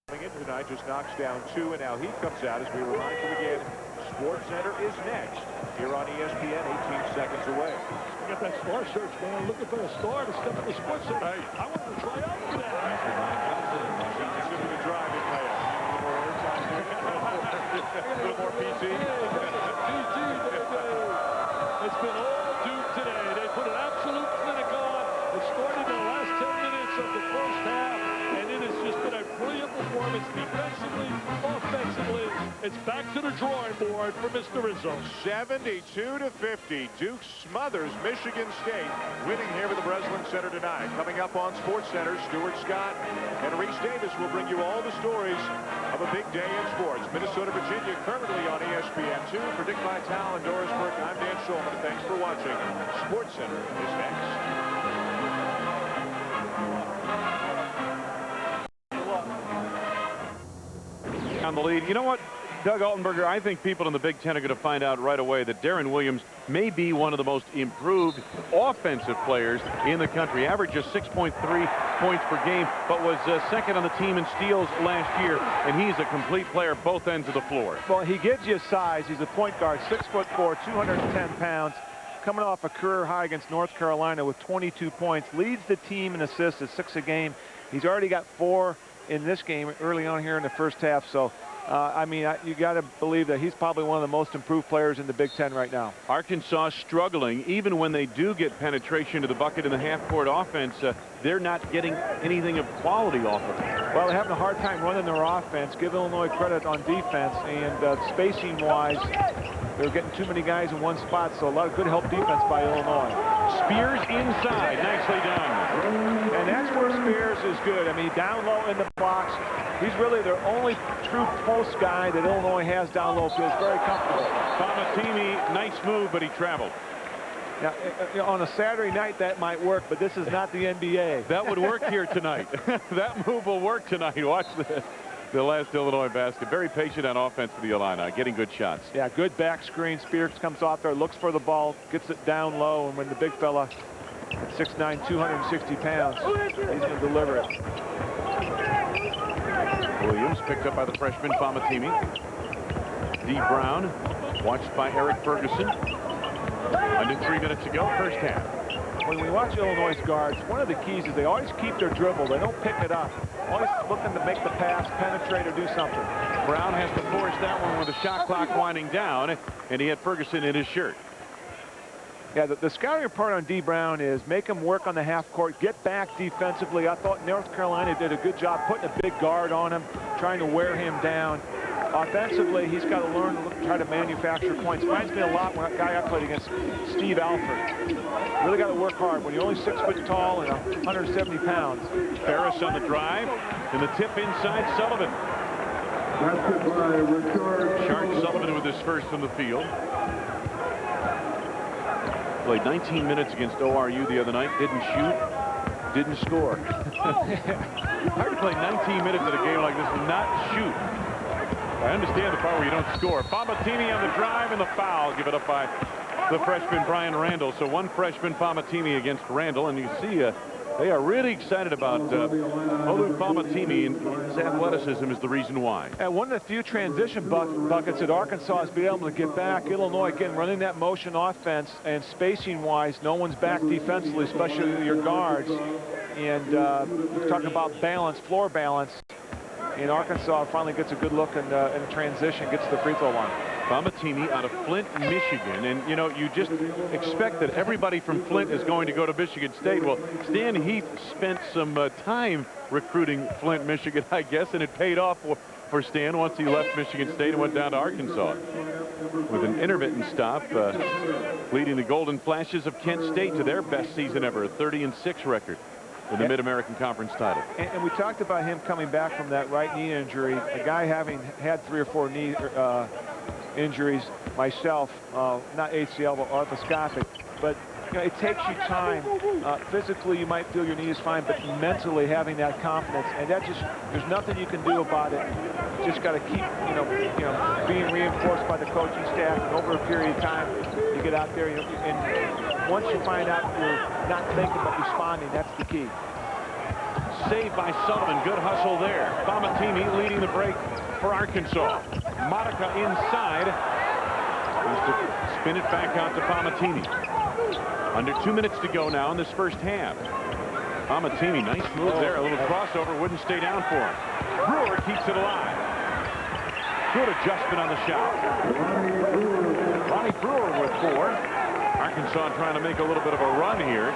In tonight, just knocks down 2, and now he comes out as we remind you again. SportsCenter is next here on ESPN, 18 seconds away. You got that star search, man. Looking for a star to step in the SportsCenter. Hey, I want to try out for that. Johnson with a driving layup. A little more PT. It's been all Duke today. They put an absolute clinic on. It started in the last 10 minutes of the first half, and it has just been a brilliant performance defensively, offensively. It's back to the drawing board for Mr. Rizzo. 72-50. Duke smothers Michigan State, winning here at the Breslin Center tonight. Coming up on SportsCenter, Stuart Scott and Reese Davis will bring you all the stories of a big day in sports. Minnesota, Virginia, currently on ESPN2. For Dick Vitale and Doris Burke, I'm Dan Schulman. Thanks for watching. SportsCenter is next. On the lead. You know what, Doug Altenberger, I think people in the Big Ten are going to find out right away that Darren Williams may be one of the most improved offensive players in the country. Averages 6.3 points per game, but was second on the team in steals last year, and he's a complete player both ends of the floor. Well, he gives you size. He's a point guard, 6'4", 210 pounds, coming off a career high against North Carolina with 22 points, leads the team in assists at 6 a game. He's already got 4 in this game early on here in the first half. So, I mean, you got to believe that he's probably one of the most improved players in the Big Ten right now. Arkansas struggling. Even when they do get penetration to the bucket in the half-court offense, they're not getting anything of quality off of it. Well, they're having a hard time running their offense. Give Illinois credit on defense, and spacing-wise, they're getting too many guys in one spot, so a lot of good help defense by Illinois. Spears inside, nicely done. And that's where Spears is good. I mean, down low in the box. He's really their only true post guy that Illinois has down low. Feels very comfortable. Famatimi, nice move, but he traveled. Now, on a Saturday night, that might work, but this is not the NBA. That would work here tonight. That move will work tonight. Watch this. The last Illinois basket. Very patient on offense for the Illini, getting good shots. Yeah, good back screen. Spears comes off there, looks for the ball, gets it down low, and when the big fella, 6'9", 260 pounds, he's going to deliver it. Williams picked up by the freshman Famatimi. D. Brown, watched by Eric Ferguson. Under 3 minutes to go, first half. When we watch Illinois guards, one of the keys is they always keep their dribble. They don't pick it up. Always looking to make the pass, penetrate, or do something. Brown has to force that one with the shot clock winding down, and he had Ferguson in his shirt. Yeah, the scouting part on D. Brown is make him work on the half court, get back defensively. I thought North Carolina did a good job putting a big guard on him, trying to wear him down. Offensively, he's got to learn to try to manufacture points. Reminds me a lot when a guy I played against, Steve Alford. Really got to work hard when you're only 6 foot tall and 170 pounds. Ferris on the drive, and the tip inside Sullivan. Shark Sullivan with his first from the field. Played 19 minutes against ORU the other night. Didn't shoot, didn't score. Hard to play 19 minutes in a game like this and not shoot. I understand the part where you don't score. Famatimi on the drive and the foul. Give it up by the freshman Brian Randall. So one freshman Famatimi against Randall, and you see they are really excited about Olu Famatimi, and his athleticism is the reason why. And one of the few transition buckets that Arkansas has been able to get back. Illinois, again, running that motion offense, and spacing-wise, no one's back defensively, especially your guards. And we're talking about balance, floor balance. And Arkansas finally gets a good look in transition, gets to the free throw line. Famatimi out of Flint, Michigan. And, you know, you just expect that everybody from Flint is going to go to Michigan State. Well, Stan Heath spent some time recruiting Flint, Michigan, I guess, and it paid off for Stan once he left Michigan State and went down to Arkansas. With an intermittent stop, leading the Golden Flashes of Kent State to their best season ever, a 30-6 record. In the Mid-American Conference title. And we talked about him coming back from that right knee injury. A guy having had 3 or 4 knee injuries myself, not ACL, but arthroscopic. But you know, it takes you time. Physically, you might feel your knee is fine, but mentally having that confidence, and that just, there's nothing you can do about it. You just got to keep, being reinforced by the coaching staff, and over a period of time, you get out there, and once you find out you're not thinking but responding, that's the key. save by Sullivan. Good hustle there. Famatini leading the break for Arkansas. Modica inside. Has to spin it back out to Famatini. Under 2 minutes to go now in this first half. Famatini, nice move there. A little crossover, wouldn't stay down for him. Brewer keeps it alive. Good adjustment on the shot. Ronnie Brewer with 4. Arkansas trying to make a little bit of a run here.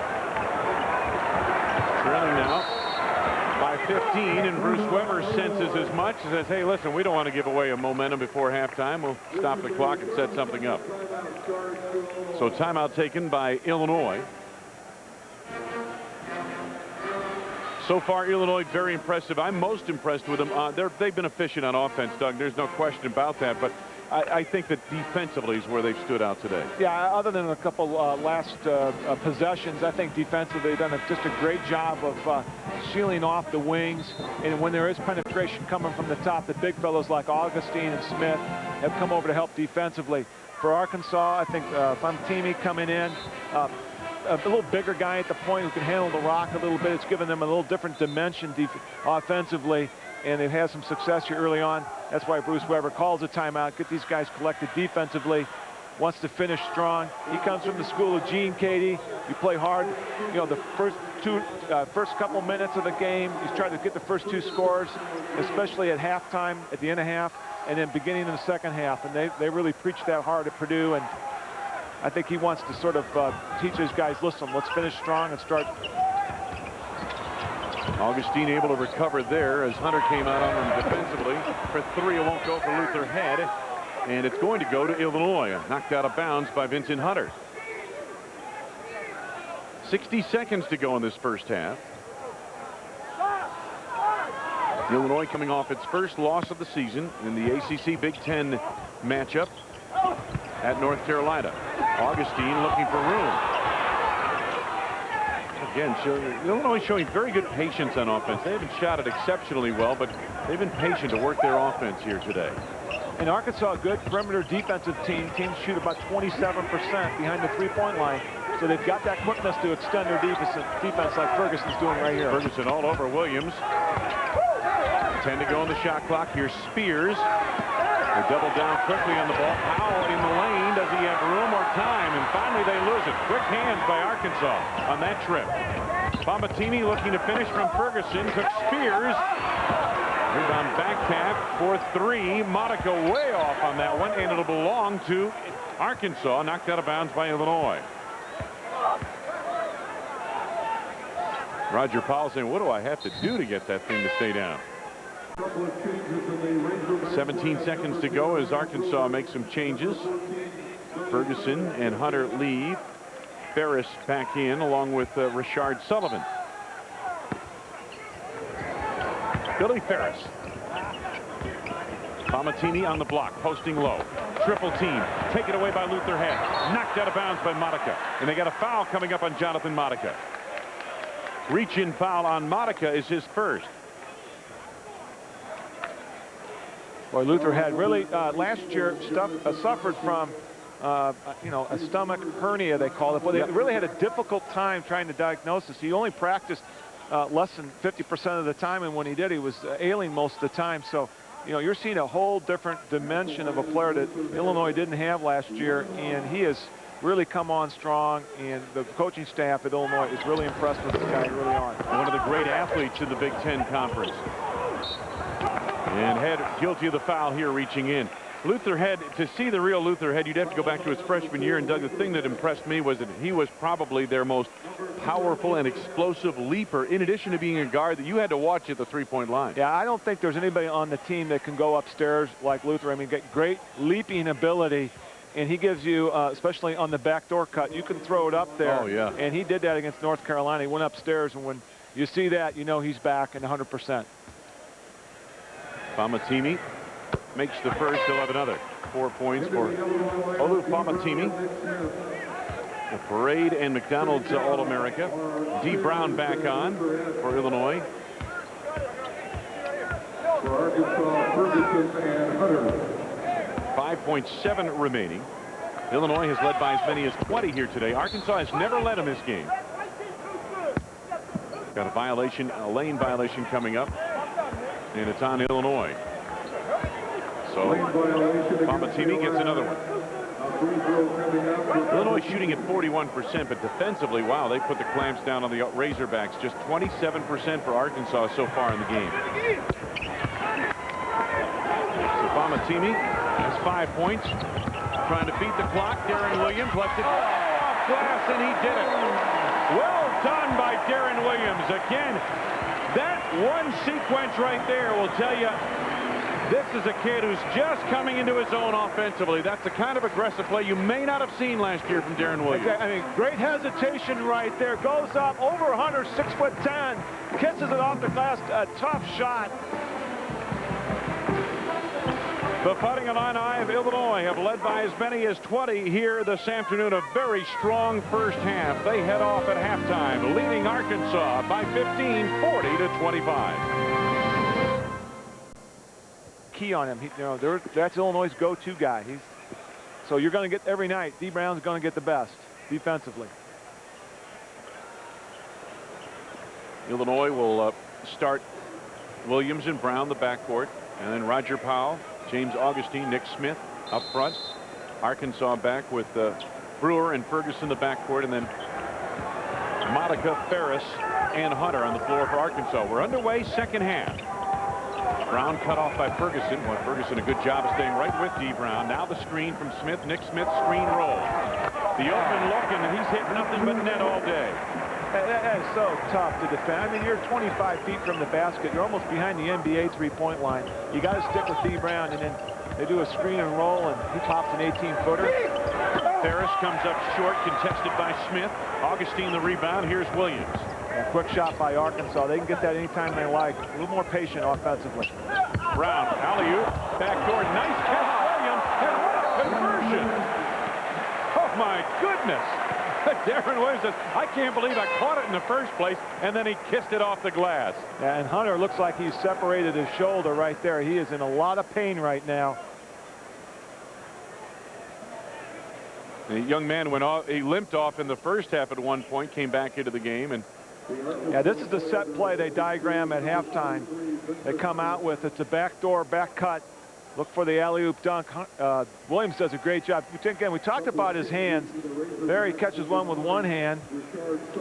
Trailing now by 15, and Bruce Weber senses as much. Says, hey, listen, we don't want to give away a momentum before halftime. We'll stop the clock and set something up. So timeout taken by Illinois. So far, Illinois very impressive. I'm most impressed with them. They've been efficient on offense, Doug. There's no question about that. But I think that defensively is where they've stood out today. Yeah, other than a couple last possessions, I think defensively they've done just a great job of sealing off the wings. And when there is penetration coming from the top, the big fellows like Augustine and Smith have come over to help defensively. For Arkansas, I think Famatini coming in, a little bigger guy at the point who can handle the rock a little bit. It's given them a little different dimension offensively, and they've had some success here early on. That's why Bruce Weber calls a timeout, get these guys collected defensively, wants to finish strong. He comes from the school of Gene Cady. You play hard. You know, the first couple minutes of the game, he's trying to get the first 2 scores, especially at halftime, at the end of half, and then beginning in the second half. And they really preach that hard at Purdue, and I think he wants to sort of teach his guys, listen, let's finish strong and start. Augustine able to recover there as Hunter came out on him defensively. For 3, it won't go for Luther Head, and it's going to go to Illinois. Knocked out of bounds by Vincent Hunter. 60 seconds to go in this first half. Illinois coming off its first loss of the season in the ACC Big Ten matchup at North Carolina. Augustine looking for room. Again, Illinois showing very good patience on offense. They haven't shot it exceptionally well, but they've been patient to work their offense here today. And Arkansas, a good perimeter defensive team. Teams shoot about 27% behind the 3-point line. So they've got that quickness to extend their defense like Ferguson's doing right here. Ferguson all over Williams. 10 to go on the shot clock. Here's Spears. They double down quickly on the ball. Powell in the lane. Does he have room or time? And finally they lose it. Quick hands by Arkansas on that trip. Famatini looking to finish from Ferguson. Took Spears. Rebound back tap for 3. Modica way off on that one, and it'll belong to Arkansas. Knocked out of bounds by Illinois. Roger Powell saying, what do I have to do to get that thing to stay down? 17 seconds to go as Arkansas makes some changes. Ferguson and Hunter leave. Ferris back in along with Richard Sullivan. Billy Ferris. Famatini on the block, posting low. Triple team. Taken away by Luther Head. Knocked out of bounds by Modica. And they got a foul coming up on Jonathan Modica. Reach-in foul on Modica is his first. Boy, Luther had really last year suffered from you know, a stomach hernia, they call it. But they really had a difficult time trying to diagnose this. He only practiced less than 50% of the time, and when he did, he was ailing most of the time. So, you know, you're seeing a whole different dimension of a player that Illinois didn't have last year, and he has really come on strong, and the coaching staff at Illinois is really impressed with this guy early on. One of the great athletes in the Big Ten Conference. And Head guilty of the foul here, reaching in. Luther Head, to see the real Luther Head, you'd have to go back to his freshman year. And Doug, the thing that impressed me was that he was probably their most powerful and explosive leaper, in addition to being a guard that you had to watch at the 3-point line. Yeah, I don't think there's anybody on the team that can go upstairs like Luther. I mean, get great leaping ability. And he gives you, especially on the backdoor cut, you can throw it up there. Oh, yeah. And he did that against North Carolina. He went upstairs, and when you see that, you know he's back and 100%. Famatini makes the first. He'll have another. 4 points for Olu Famatini. The Parade and McDonald's All-America. D. Brown back on for Illinois. For Arkansas, Ferguson and Hunter. 5.7 remaining. Illinois has led by as many as 20 here today. Arkansas has never led in this game. Got a violation, a lane violation coming up, and it's on Illinois. So Bamatimi gets another one. Illinois shooting at 41%, but defensively, wow, they put the clamps down on the Razorbacks. Just 27% for Arkansas so far in the game. So Bamatimi has 5 points. Trying to beat the clock. Darren Williams left it off glass, and he did it. Well done by Darren Williams. Again, that one sequence right there will tell you this is a kid who's just coming into his own offensively. That's the kind of aggressive play you may not have seen last year from Darren Williams. I mean, great hesitation right there. Goes up over Hunter, 6'10", kisses it off the glass. A tough shot. The Fighting Illini of Illinois have led by as many as 20 here this afternoon. A very strong first half. They head off at halftime, leading Arkansas by 15, 40-25. Key on him. That's Illinois' go-to guy. So you're going to get every night. D. Brown's going to get the best defensively. Illinois will start Williams and Brown the backcourt, and then Roger Powell, James Augustine, Nick Smith up front. Arkansas back with Brewer and Ferguson the backcourt, and then Monica, Ferris, and Hunter on the floor for Arkansas. We're underway, second half. Brown cut off by Ferguson. Well, Ferguson a good job of staying right with D. Brown. Now the screen from Smith. Nick Smith screen roll. The open look, and he's hit nothing but net all day. That is so tough to defend. I mean, you're 25 feet from the basket. You're almost behind the NBA three-point line. You got to stick with D. Brown, and then they do a screen and roll, and he pops an 18-footer. Ferris comes up short, contested by Smith. Augustine the rebound. Here's Williams. A quick shot by Arkansas. They can get that anytime they like. A little more patient offensively. Brown, alley-oop, backdoor, nice catch, Williams, and what a conversion! Oh my goodness! Darren Williams says, I can't believe I caught it in the first place, and then he kissed it off the glass. Yeah, and Hunter looks like he's separated his shoulder right there. He is in a lot of pain right now. The young man went off. He limped off in the first half at one point, came back into the game, and yeah, this is the set play they diagram at halftime. They come out with it's a backdoor back cut. Look for the alley-oop dunk. Williams does a great job. Again, we talked about his hands. There he catches one with one hand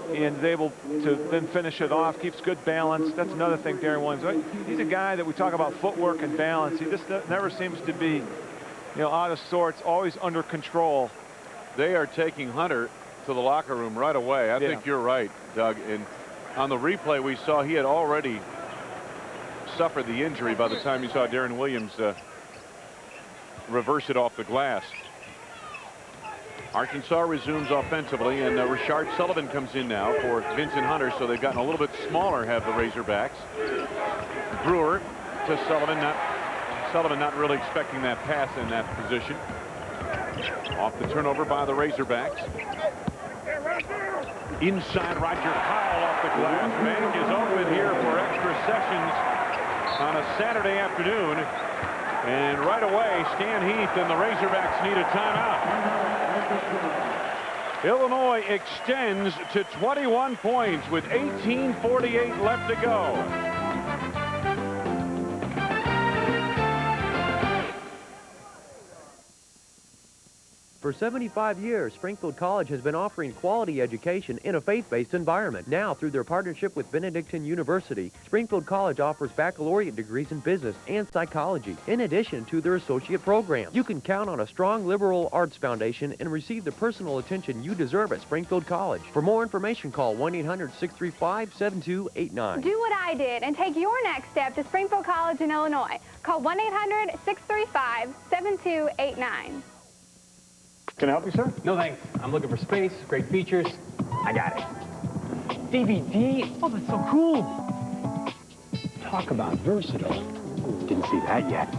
and is able to then finish it off. Keeps good balance. That's another thing, Darren Williams. He's a guy that we talk about footwork and balance. He just never seems to be, out of sorts. Always under control. They are taking Hunter to the locker room right away. I think you're right, Doug. And on the replay we saw, he had already suffered the injury by the time you saw Darren Williams reverse it off the glass. Arkansas resumes offensively, and Rashard Sullivan comes in now for Vincent Hunter, so they've gotten a little bit smaller, have the Razorbacks. Brewer to Sullivan. Sullivan not really expecting that pass in that position. Off the turnover by the Razorbacks. Inside, Roger Powell off the glass. Bank is open here for extra sessions on a Saturday afternoon. And right away, Stan Heath and the Razorbacks need a timeout. Illinois extends to 21 points with 18:48 left to go. For 75 years, Springfield College has been offering quality education in a faith-based environment. Now, through their partnership with Benedictine University, Springfield College offers baccalaureate degrees in business and psychology, in addition to their associate programs. You can count on a strong liberal arts foundation and receive the personal attention you deserve at Springfield College. For more information, call 1-800-635-7289. Do what I did and take your next step to Springfield College in Illinois. Call 1-800-635-7289. Can I help you, sir? No, thanks. I'm looking for space, great features. I got it. DVD. Oh, that's so cool. Talk about versatile. Didn't see that yet.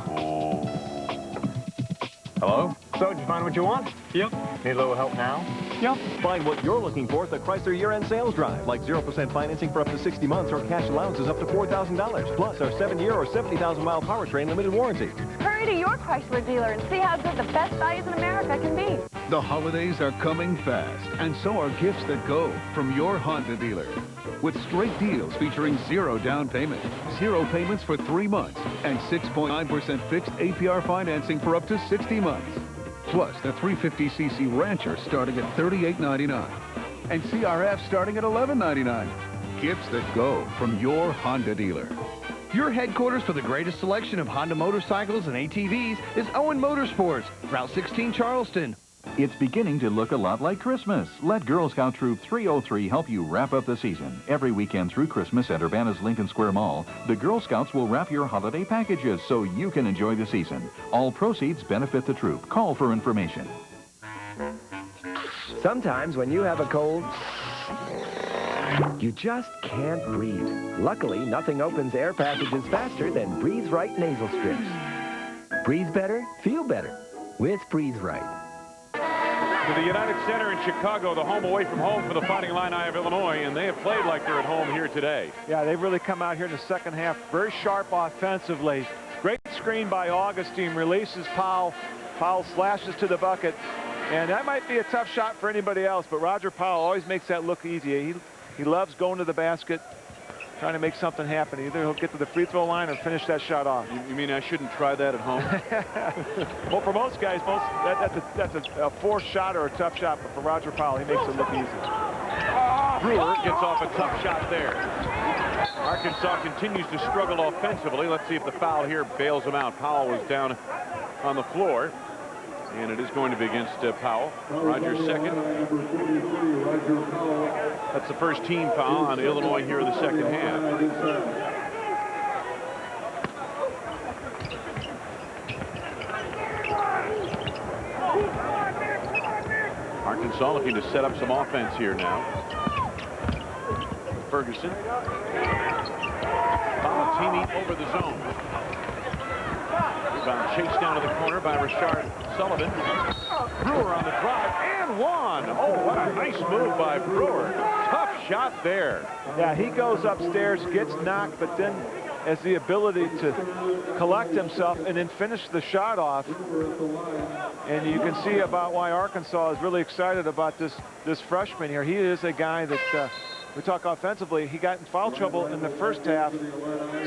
Hello? So, did you find what you want? Yep. Need a little help now? Yep. Find what you're looking for at the Chrysler year-end sales drive, like 0% financing for up to 60 months or cash allowances up to $4,000, plus our 7-year or 70,000-mile powertrain limited warranty. Hurry to your Chrysler dealer and see how good the best values in America can be. The holidays are coming fast, and so are gifts that go from your Honda dealer. with straight deals featuring 0 down payment, 0 payments for 3 months, and 6.9% fixed APR financing for up to 60 months. Plus, the 350cc Rancher starting at $38.99, and CRF starting at $11.99. Gifts that go from your Honda dealer. Your headquarters for the greatest selection of Honda motorcycles and ATVs is Owen Motorsports, Route 16 Charleston. It's beginning to look a lot like Christmas. Let Girl Scout Troop 303 help you wrap up the season. Every weekend through Christmas at Urbana's Lincoln Square Mall, the Girl Scouts will wrap your holiday packages so you can enjoy the season. All proceeds benefit the troop. Call for information. Sometimes when you have a cold, you just can't breathe. Luckily, nothing opens air passages faster than Breathe Right nasal strips. Breathe better, feel better with Breathe Right. To the United Center in Chicago, the home away from home for the Fighting Illini of Illinois, and they have played like they're at home here today. Yeah, they've really come out here in the second half. Very sharp offensively. Great screen by Augustine, releases Powell. Powell slashes to the bucket, and that might be a tough shot for anybody else, but Roger Powell always makes that look easy. He loves going to the basket, trying to make something happen. Either he'll get to the free throw line or finish that shot off. You mean I shouldn't try that at home? Well, for most guys, that's a forced shot or a tough shot, but for Roger Powell, he makes it look easy. Brewer gets off a tough shot there. Arkansas continues to struggle offensively. Let's see if the foul here bails him out. Powell was down on the floor, and it is going to be against Powell. Rogers second. That's the first team foul on Illinois here in the second half. Arkansas looking to set up some offense here now. Ferguson. Balatini over the zone. Rebound chased down to the corner by Rashard Sullivan. Brewer on the drive and one. Oh, what a nice move by Brewer. Tough shot there. Yeah, he goes upstairs, gets knocked, but then has the ability to collect himself and then finish the shot off. And you can see about why Arkansas is really excited about this freshman here. He is a guy that we talk offensively. He got in foul trouble in the first half,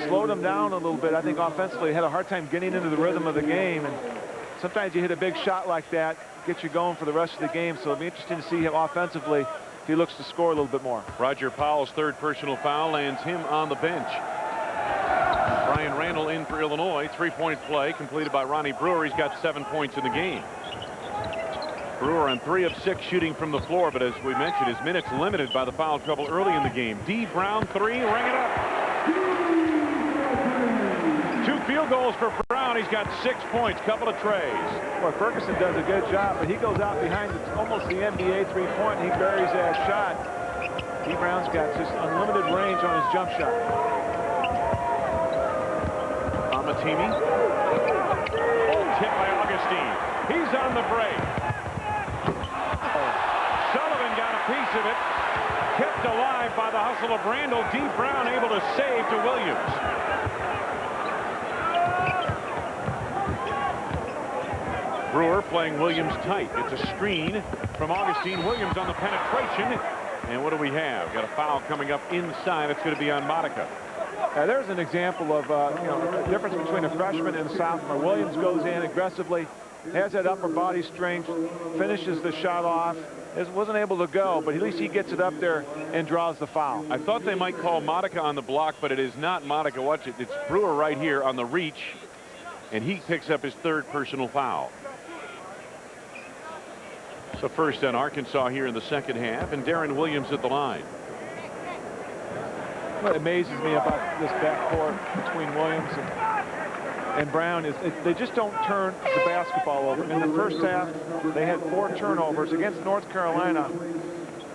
slowed him down a little bit. I think offensively had a hard time getting into the rhythm of the game. And sometimes you hit a big shot like that, gets you going for the rest of the game. So it'll be interesting to see him offensively if he looks to score a little bit more. Roger Powell's third personal foul lands him on the bench. Brian Randall in for Illinois. 3-point play completed by Ronnie Brewer. He's got 7 points in the game. Brewer on 3 of 6 shooting from the floor, but as we mentioned, his minutes limited by the foul trouble early in the game. D. Brown 3, ring it up. 2 field goals for Brown. He's got 6 points, couple of trays. Boy, Ferguson does a good job, but he goes out behind almost the NBA 3-point, and he buries that shot. D. Brown's got just unlimited range on his jump shot. Amatimi. Ball tipped by Augustine. He's on the break. Sullivan got a piece of it. Kept alive by the hustle of Randall. D. Brown able to save to Williams. Brewer playing Williams tight. It's a screen from Augustine. Williams on the penetration. And what do we have? Got a foul coming up inside. It's going to be on Modica. There's an example of the difference between a freshman and a sophomore. Williams goes in aggressively, has that upper body strength, finishes the shot off. Wasn't able to go, but at least he gets it up there and draws the foul. I thought they might call Modica on the block, but it is not Modica. Watch it. It's Brewer right here on the reach, and he picks up his third personal foul. So first on Arkansas here in the second half, and Darren Williams at the line. What amazes me about this backcourt between Williams and Brown is they just don't turn the basketball over. In the first half, they had 4 turnovers against North Carolina.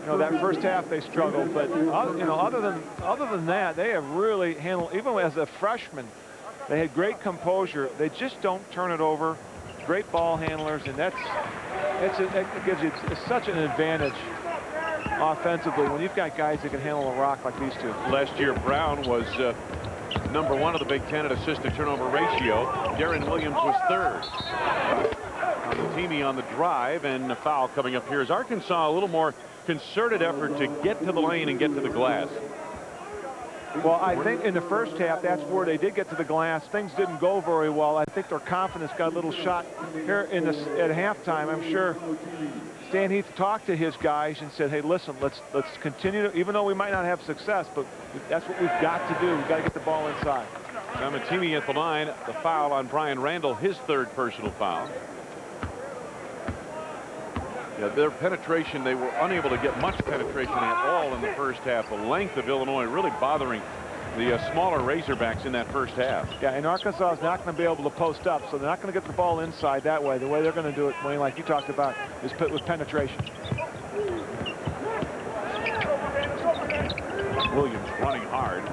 That first half they struggled, but other than that, they have really handled. Even as a freshman, they had great composure. They just don't turn it over. Great ball handlers, and it gives you such an advantage offensively when you've got guys that can handle a rock like these two. Last year, Brown was number 1 of the Big Ten at assist to turnover ratio. Darren Williams was 3rd. Amatimi on the drive, and a foul coming up here. Is Arkansas a little more concerted effort to get to the lane and get to the glass? Well, I think in the first half, that's where they did get to the glass. Things didn't go very well. I think their confidence got a little shot here at halftime. I'm sure Stan Heath talked to his guys and said, hey, listen, let's continue to, even though we might not have success, but that's what we've got to do. We've got to get the ball inside. Samatini at the line, the foul on Brian Randall, his third personal foul. Yeah, their penetration, they were unable to get much penetration at all in the first half. The length of Illinois really bothering the smaller Razorbacks in that first half. Yeah, and Arkansas is not going to be able to post up, so they're not going to get the ball inside that way. The way they're going to do it, Wayne, like you talked about, is put with penetration. Williams running hard.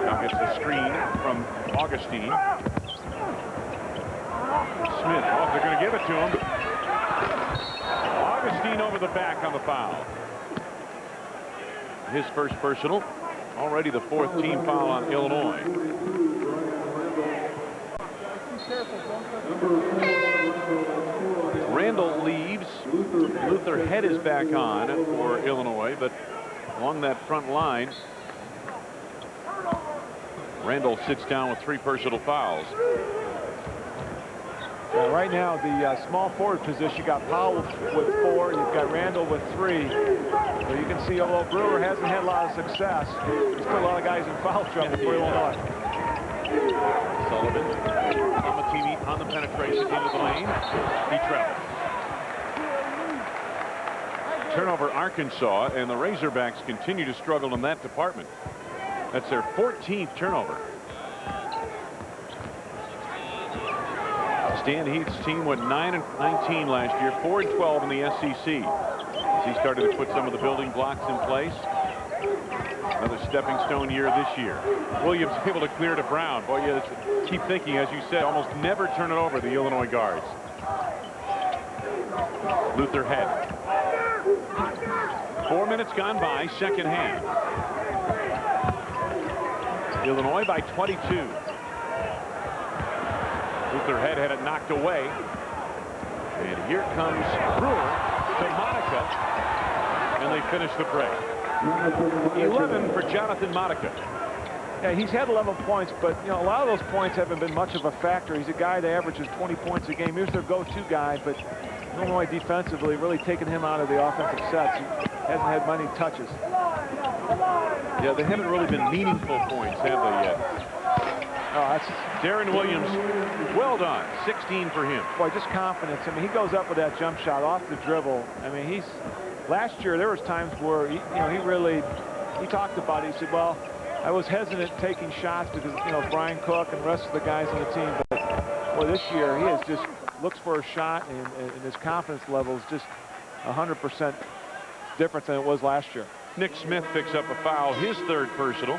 Now gets the screen from Augustine. Smith, oh, they're going to give it to him. Augustine over the back on the foul. His first personal. Already the fourth team foul on Illinois. Randall leaves. Luther Head is back on for Illinois, but along that front line, Randall sits down with 3 personal fouls. Yeah, right now, the small forward position, you got Powell with 4, you've got Randall with 3. So you can see, although Brewer hasn't had a lot of success, he's put a lot of guys in foul trouble for Illinois. Sullivan, Samatini on the penetration into the lane. He traveled. Turnover Arkansas, and the Razorbacks continue to struggle in that department. That's their 14th turnover. Stan Heath's team went 9-19 last year, 4-12 in the SEC. As he started to put some of the building blocks in place. Another stepping stone year this year. Williams able to clear to Brown. Boy, you keep thinking, as you said, almost never turn it over, the Illinois guards. Luther Head. 4 minutes gone by, second half. Illinois by 22. Luther Head had it knocked away. And here comes Brewer to Monica. And they finish the break. 11 for Jonathan Monica. Yeah, he's had 11 points, but you know, a lot of those points haven't been much of a factor. He's a guy that averages 20 points a game. He's their go-to guy, but Illinois defensively really taken him out of the offensive sets. He hasn't had many touches. Yeah, they haven't really been meaningful points, have they yet? Oh, that's Darren Williams, well done. 16 for him. Boy, just confidence. I mean, he goes up with that jump shot off the dribble. I mean, last year there was times where he talked about it. He said, well, I was hesitant taking shots because, you know, Brian Cook and the rest of the guys on the team. But boy, this year he just looks for a shot, and his confidence level is just 100% different than it was last year. Nick Smith picks up a foul, his third personal.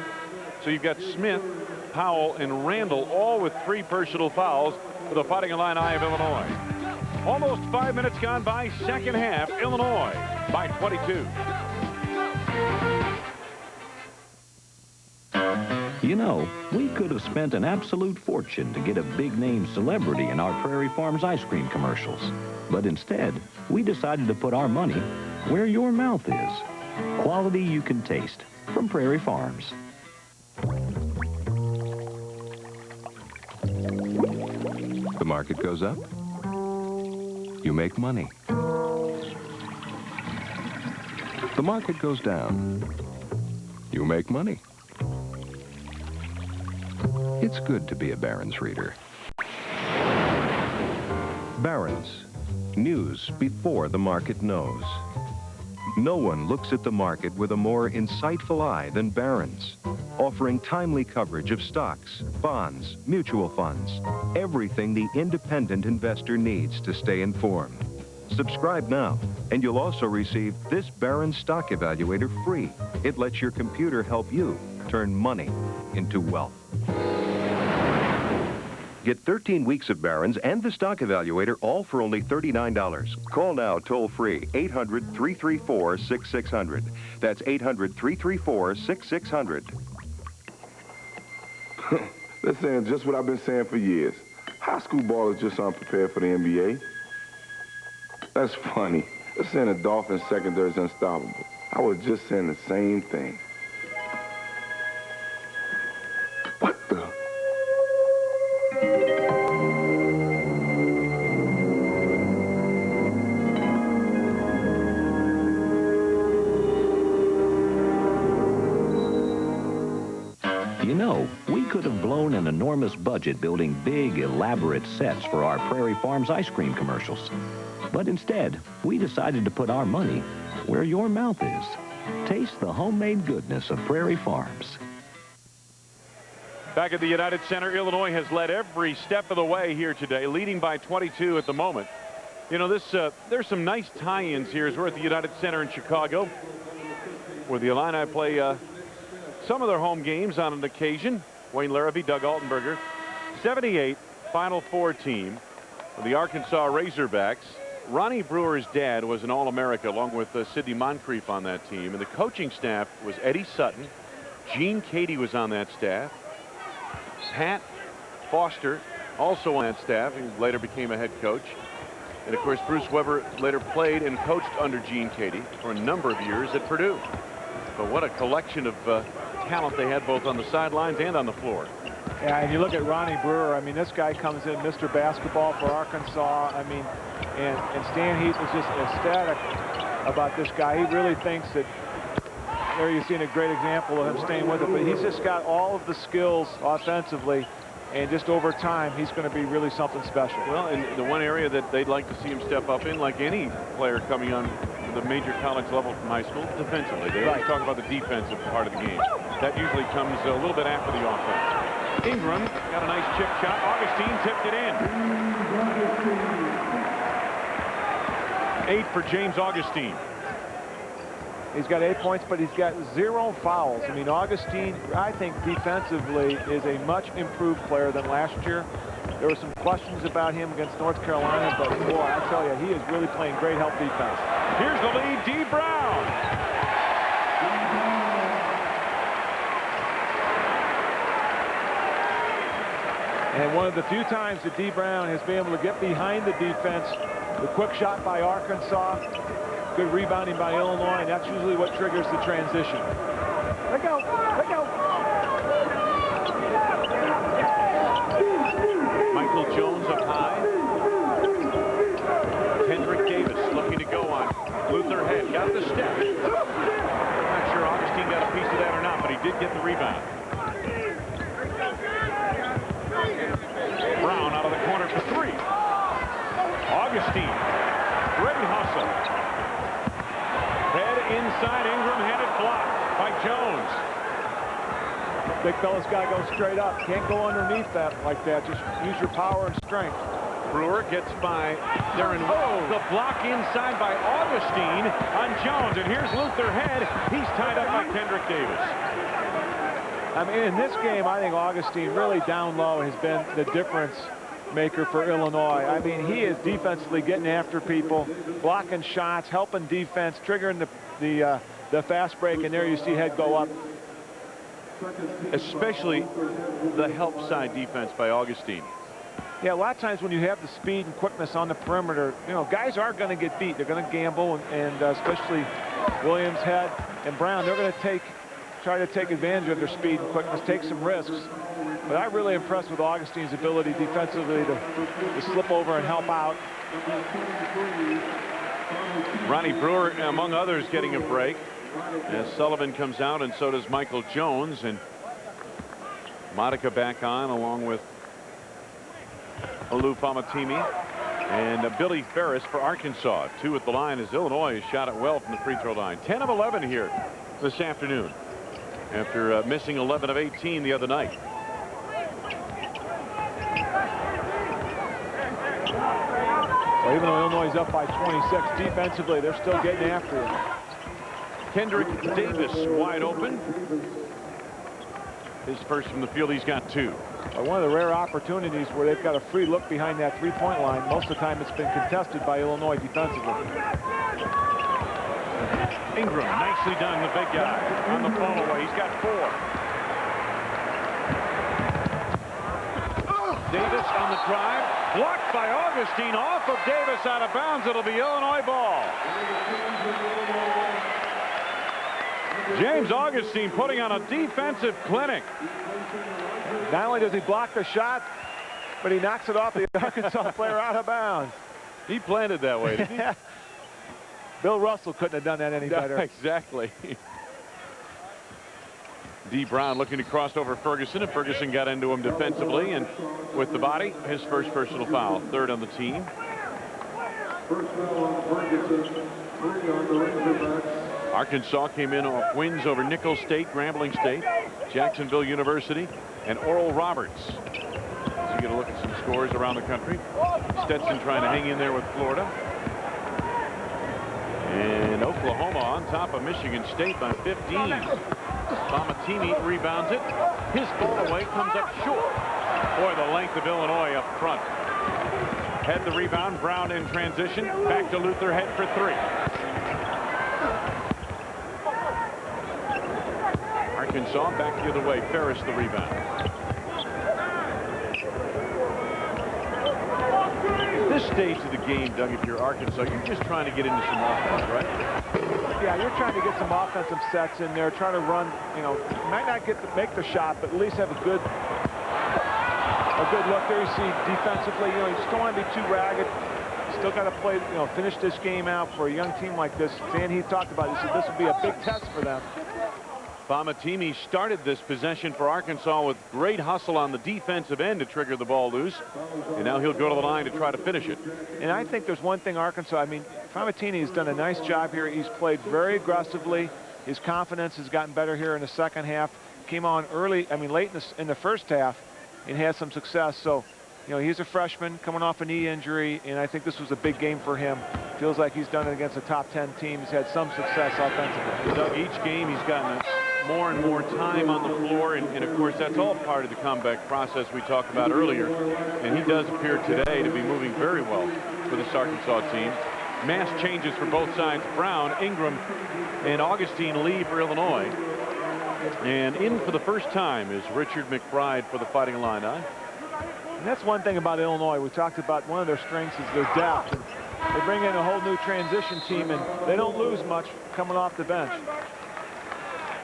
So you've got Smith, Powell, and Randall all with 3 personal fouls for the Fighting Illini of Illinois. Almost 5 minutes gone by, second half, Illinois by 22. You know, we could have spent an absolute fortune to get a big-name celebrity in our Prairie Farms ice cream commercials. But instead, we decided to put our money where your mouth is. Quality you can taste from Prairie Farms. The market goes up, you make money. The market goes down, you make money. It's good to be a Barron's reader. Barron's, news before the market knows. No one looks at the market with a more insightful eye than Barron's, offering timely coverage of stocks, bonds, mutual funds, everything the independent investor needs to stay informed. Subscribe now, and you'll also receive this Barron's Stock Evaluator free. It lets your computer help you turn money into wealth. Get 13 weeks of Barron's and the Stock Evaluator all for only $39. Call now toll-free 800-334-6600. That's 800-334-6600. They're saying just what I've been saying for years. High school ball is just unprepared for the NBA. That's funny. They're saying the Dolphins secondary is unstoppable. I was just saying the same thing. blown an enormous budget building big, elaborate sets for our Prairie Farms ice cream commercials. But instead, we decided to put our money where your mouth is. Taste the homemade goodness of Prairie Farms. Back at the United Center, Illinois has led every step of the way here today, leading by 22 at the moment. You know, there's some nice tie-ins here as we're at the United Center in Chicago, where the Illini play some of their home games on an occasion. Wayne Larrabee, Doug Altenberger, 78 Final Four team of the Arkansas Razorbacks. Ronnie Brewer's dad was an All-America along with Sidney Moncrief on that team. And the coaching staff was Eddie Sutton. Gene Cady was on that staff. Pat Foster also on that staff, and later became a head coach. And of course, Bruce Weber later played and coached under Gene Cady for a number of years at Purdue. But what a collection of talent they had both on the sidelines and on the floor. Yeah, and you look at Ronnie Brewer. I mean, this guy comes in Mr. Basketball for Arkansas. I mean, and Stan Heath was just ecstatic about this guy. He really thinks that there you've seen a great example of him staying with it. But he's just got all of the skills offensively. And just over time, he's going to be really something special. Well, and the one area that they'd like to see him step up in, like any player coming on the major college level from high school, defensively. They always talk about the defensive part of the game. That usually comes a little bit after the offense. Ingram got a nice chip shot. Augustine tipped it in. 8 for James Augustine. He's got 8 points, but he's got 0 fouls. I mean, Augustine, I think defensively is a much improved player than last year. There were some questions about him against North Carolina, but boy, I tell you, he is really playing great help defense. Here's the lead, D. Brown. And one of the few times that D. Brown has been able to get behind the defense, the quick shot by Arkansas, good rebounding by Illinois, and that's usually what triggers the transition. Let go, let go. Michael Jones up high. Kendrick Davis looking to go on Luther Head. Got the step. Not sure Augustine got a piece of that or not, but he did get the rebound. Brown out of the corner for 3. Augustine. Great hustle. Head inside. Ingram had it blocked by Jones. Big fella's got to go straight up. Can't go underneath that like that. Just use your power and strength. Brewer gets by Darren. Oh, the block inside by Augustine on Jones. And here's Luther Head. He's tied up by Kendrick Davis. I mean, in this game, I think Augustine really down low has been the difference maker for Illinois. I mean, he is defensively getting after people, blocking shots, helping defense, triggering the fast break, and there you see Head go up. Especially the help side defense by Augustine. Yeah, a lot of times when you have the speed and quickness on the perimeter, you know, guys are going to get beat. They're going to gamble, and especially Williams, Head, and Brown, they're going to try to take advantage of their speed and quickness, take some risks. But I'm really impressed with Augustine's ability defensively to slip over and help out. Ronnie Brewer, among others, getting a break as Sullivan comes out, and so does Michael Jones, and Modica back on along with Olu Famatimi and Billy Ferris for Arkansas. 2 at the line as Illinois shot it well from the free throw line. 10 of 11 here this afternoon after missing 11 of 18 the other night. Well, even though Illinois is up by 26 defensively, they're still getting after it. Kendrick Davis wide open. His first from the field. He's got 2. One of the rare opportunities where they've got a free look behind that three-point line. Most of the time it's been contested by Illinois defensively. Ingram, nicely done, the big guy on the fall away. He's got 4. Davis on the drive, blocked by Augustine, off of Davis, out of bounds. It'll be Illinois ball. James Augustine putting on a defensive clinic. Not only does he block the shot, but he knocks it off the Arkansas player out of bounds. He planned it that way, didn't he? Bill Russell couldn't have done that any better. Exactly. D. Brown looking to cross over Ferguson, and Ferguson got into him defensively, and with the body, his first personal foul, third on the team. Arkansas came in off wins over Nicholls State, Grambling State, Jacksonville University, and Oral Roberts. So you get a look at some scores around the country. Stetson trying to hang in there with Florida. And Oklahoma on top of Michigan State by 15. Bamatini rebounds it. His ball away comes up short. Boy, the length of Illinois up front. Had the rebound. Brown in transition. Back to Luther. Head for three. Arkansas back the other way. Ferris the rebound. At this stage of the game, Doug, if you're Arkansas, you're just trying to get into some offense, right? Yeah, you're trying to get some offensive sets in there, try to run, you know, might not make the shot, but at least have a good look there. You see defensively, you know, you just don't want to be too ragged. Still got to play, you know, finish this game out for a young team like this. Dan Heath talked about it. He said this would be a big test for them. Bamatini started this possession for Arkansas with great hustle on the defensive end to trigger the ball loose. And now he'll go to the line to try to finish it. And I think there's one thing Arkansas, I mean, Bamatini has done a nice job here. He's played very aggressively. His confidence has gotten better here in the second half. Came on early, I mean, late in the first half and had some success. So, you know, he's a freshman coming off a knee injury, and I think this was a big game for him. Feels like he's done it against a top 10 team. He's had some success offensively. Doug, each game he's gotten more and more time on the floor, and of course that's all part of the comeback process we talked about earlier. And he does appear today to be moving very well for this Arkansas team. Mass changes for both sides. Brown, Ingram, and Augustine Lee for Illinois. And in for the first time is Richard McBride for the Fighting Illini. And that's one thing about Illinois. We talked about one of their strengths is their depth. And they bring in a whole new transition team, and they don't lose much coming off the bench.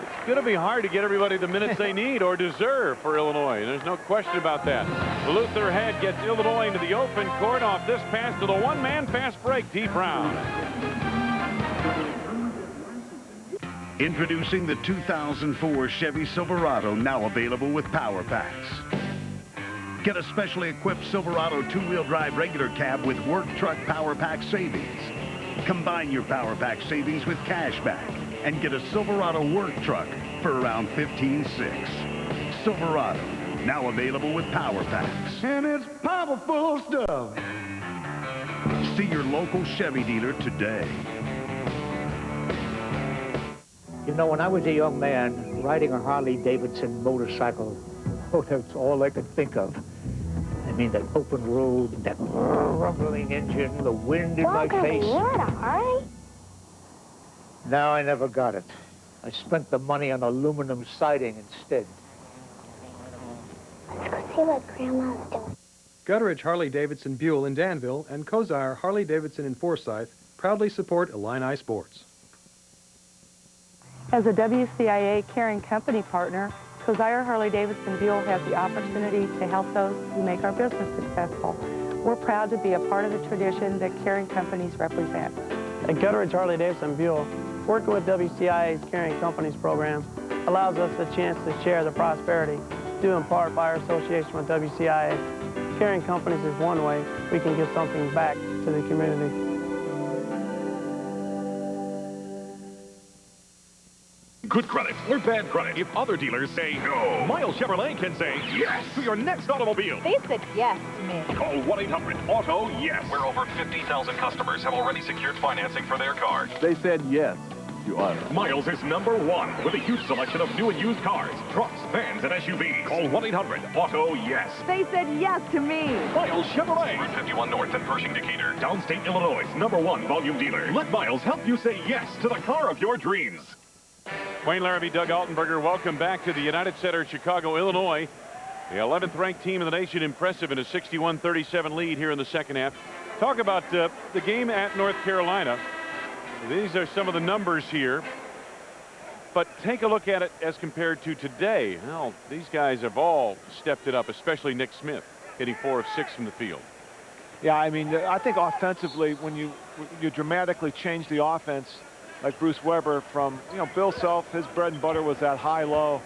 It's going to be hard to get everybody the minutes they need or deserve for Illinois. There's no question about that. Luther Head gets Illinois into the open court off this pass to the one-man fast break. D. Brown. Introducing the 2004 Chevy Silverado, now available with Power Packs. Get a specially equipped Silverado two-wheel drive regular cab with work truck Power Pack savings. Combine your Power Pack savings with cash back and get a Silverado work truck for around $15,600. Silverado, now available with Power Packs. And it's powerful stuff. See your local Chevy dealer today. You know, when I was a young man riding a Harley-Davidson motorcycle, oh, that's all I could think of. I mean, that open road, that rumbling engine, the wind in my face. You had a Harley? No, I never got it. I spent the money on aluminum siding instead. Let's go see what Grandma's doing. Gutteridge Harley-Davidson Buell in Danville and Kozar Harley-Davidson in Forsyth proudly support Illini sports. As a WCIA Caring Company partner, Kozar Harley-Davidson Buell has the opportunity to help those who make our business successful. We're proud to be a part of the tradition that caring companies represent. At Gutteridge Harley-Davidson Buell, working with WCIA's Caring Companies program allows us the chance to share the prosperity, due in part by our association with WCIA. Caring Companies is one way we can give something back to the community. Good credit or bad credit, if other dealers say no, Miles Chevrolet can say yes to your next automobile. They said yes to me. Call 1-800-AUTO-YES, where over 50,000 customers have already secured financing for their cars. They said yes to us. Miles is #1 with a huge selection of new and used cars, trucks, vans, and SUVs. Call 1-800-AUTO-YES. They said yes to me. Miles Chevrolet. Route 51 North and Pershing, Decatur. Downstate Illinois' #1 volume dealer. Let Miles help you say yes to the car of your dreams. Wayne Larrabee, Doug Altenberger, welcome back to the United Center, Chicago, Illinois. The 11th ranked team in the nation, impressive in a 61-37 lead here in the second half. Talk about the game at North Carolina. These are some of the numbers here. But take a look at it as compared to today. Well, these guys have all stepped it up, especially Nick Smith, hitting 4 of 6 from the field. Yeah, I mean, I think offensively, when you dramatically change the offense, like Bruce Weber from, you know, Bill Self, his bread and butter was that high-low.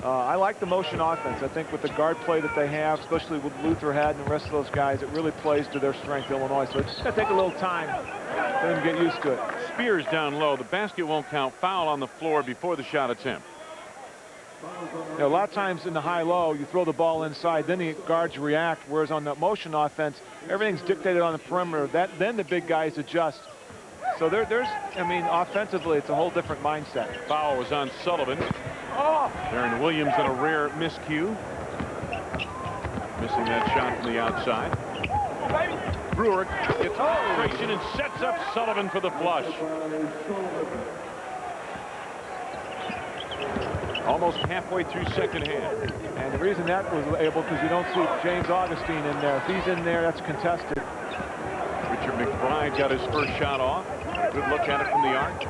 I like the motion offense. I think with the guard play that they have, especially with Luther Head and the rest of those guys, it really plays to their strength, Illinois. So it's going to take a little time for them to get used to it. Spears down low. The basket won't count. Foul on the floor before the shot attempt. You know, a lot of times in the high-low, you throw the ball inside, then the guards react, whereas on the motion offense, everything's dictated on the perimeter. Then the big guys adjust. So there's, I mean, offensively, it's a whole different mindset. Foul was on Sullivan. Darren Williams in a rare miscue. Missing that shot from the outside. Brewer gets penetration and sets up Sullivan for the flush. Almost halfway through second half. And the reason that was able, because you don't see James Augustine in there. If he's in there, that's contested. Richard McBride got his first shot off. Good look at it from the arc.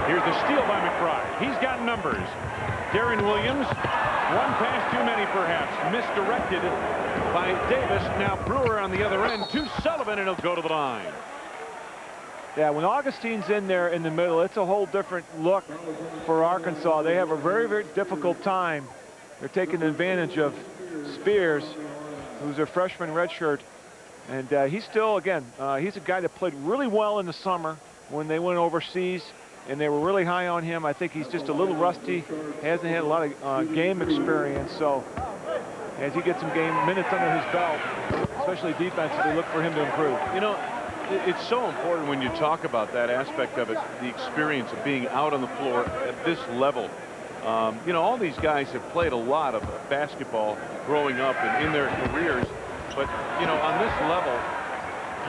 Here's the steal by McBride. He's got numbers. Darren Williams, one pass too many perhaps. Misdirected by Davis. Now Brewer on the other end to Sullivan, and he'll go to the line. Yeah, when Augustine's in there in the middle, it's a whole different look for Arkansas. They have a very, very difficult time. They're taking advantage of Spears, who's a freshman redshirt. And he's still, again, he's a guy that played really well in the summer when they went overseas, and they were really high on him. I think he's just a little rusty, hasn't had a lot of game experience. So as he gets some game minutes under his belt, especially defensively, look for him to improve. You know, it's so important when you talk about that aspect of it, the experience of being out on the floor at this level. You know, all these guys have played a lot of basketball growing up and in their careers. But, you know, on this level,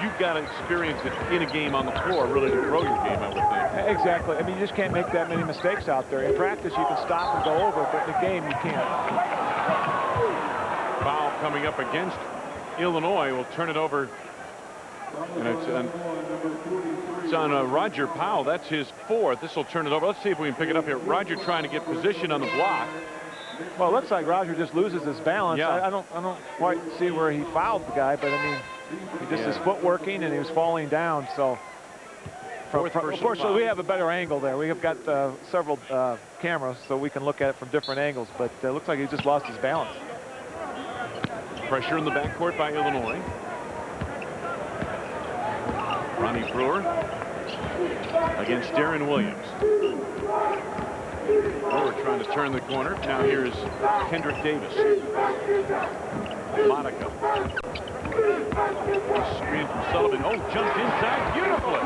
you've got to experience it in a game on the floor really to grow your game, I would think. Exactly. I mean, you just can't make that many mistakes out there. In practice, you can stop and go over it, but in the game, you can't. Foul coming up against Illinois. Will turn it over. And it's on Roger Powell. That's his fourth. This will turn it over. Let's see if we can pick it up here. Roger trying to get position on the block. Well, it looks like Roger just loses his balance. Yeah. I don't quite see where he fouled the guy, but I mean, he just his foot working and he was falling down. So, of course, we have a better angle there. We have got several cameras, so we can look at it from different angles. But it looks like he just lost his balance. Pressure in the backcourt by Illinois. Ronnie Brewer against Darren Williams. Brewer trying to turn the corner. Now here's Kendrick Davis. Monica. Screen from Sullivan. Oh, jumped inside beautifully.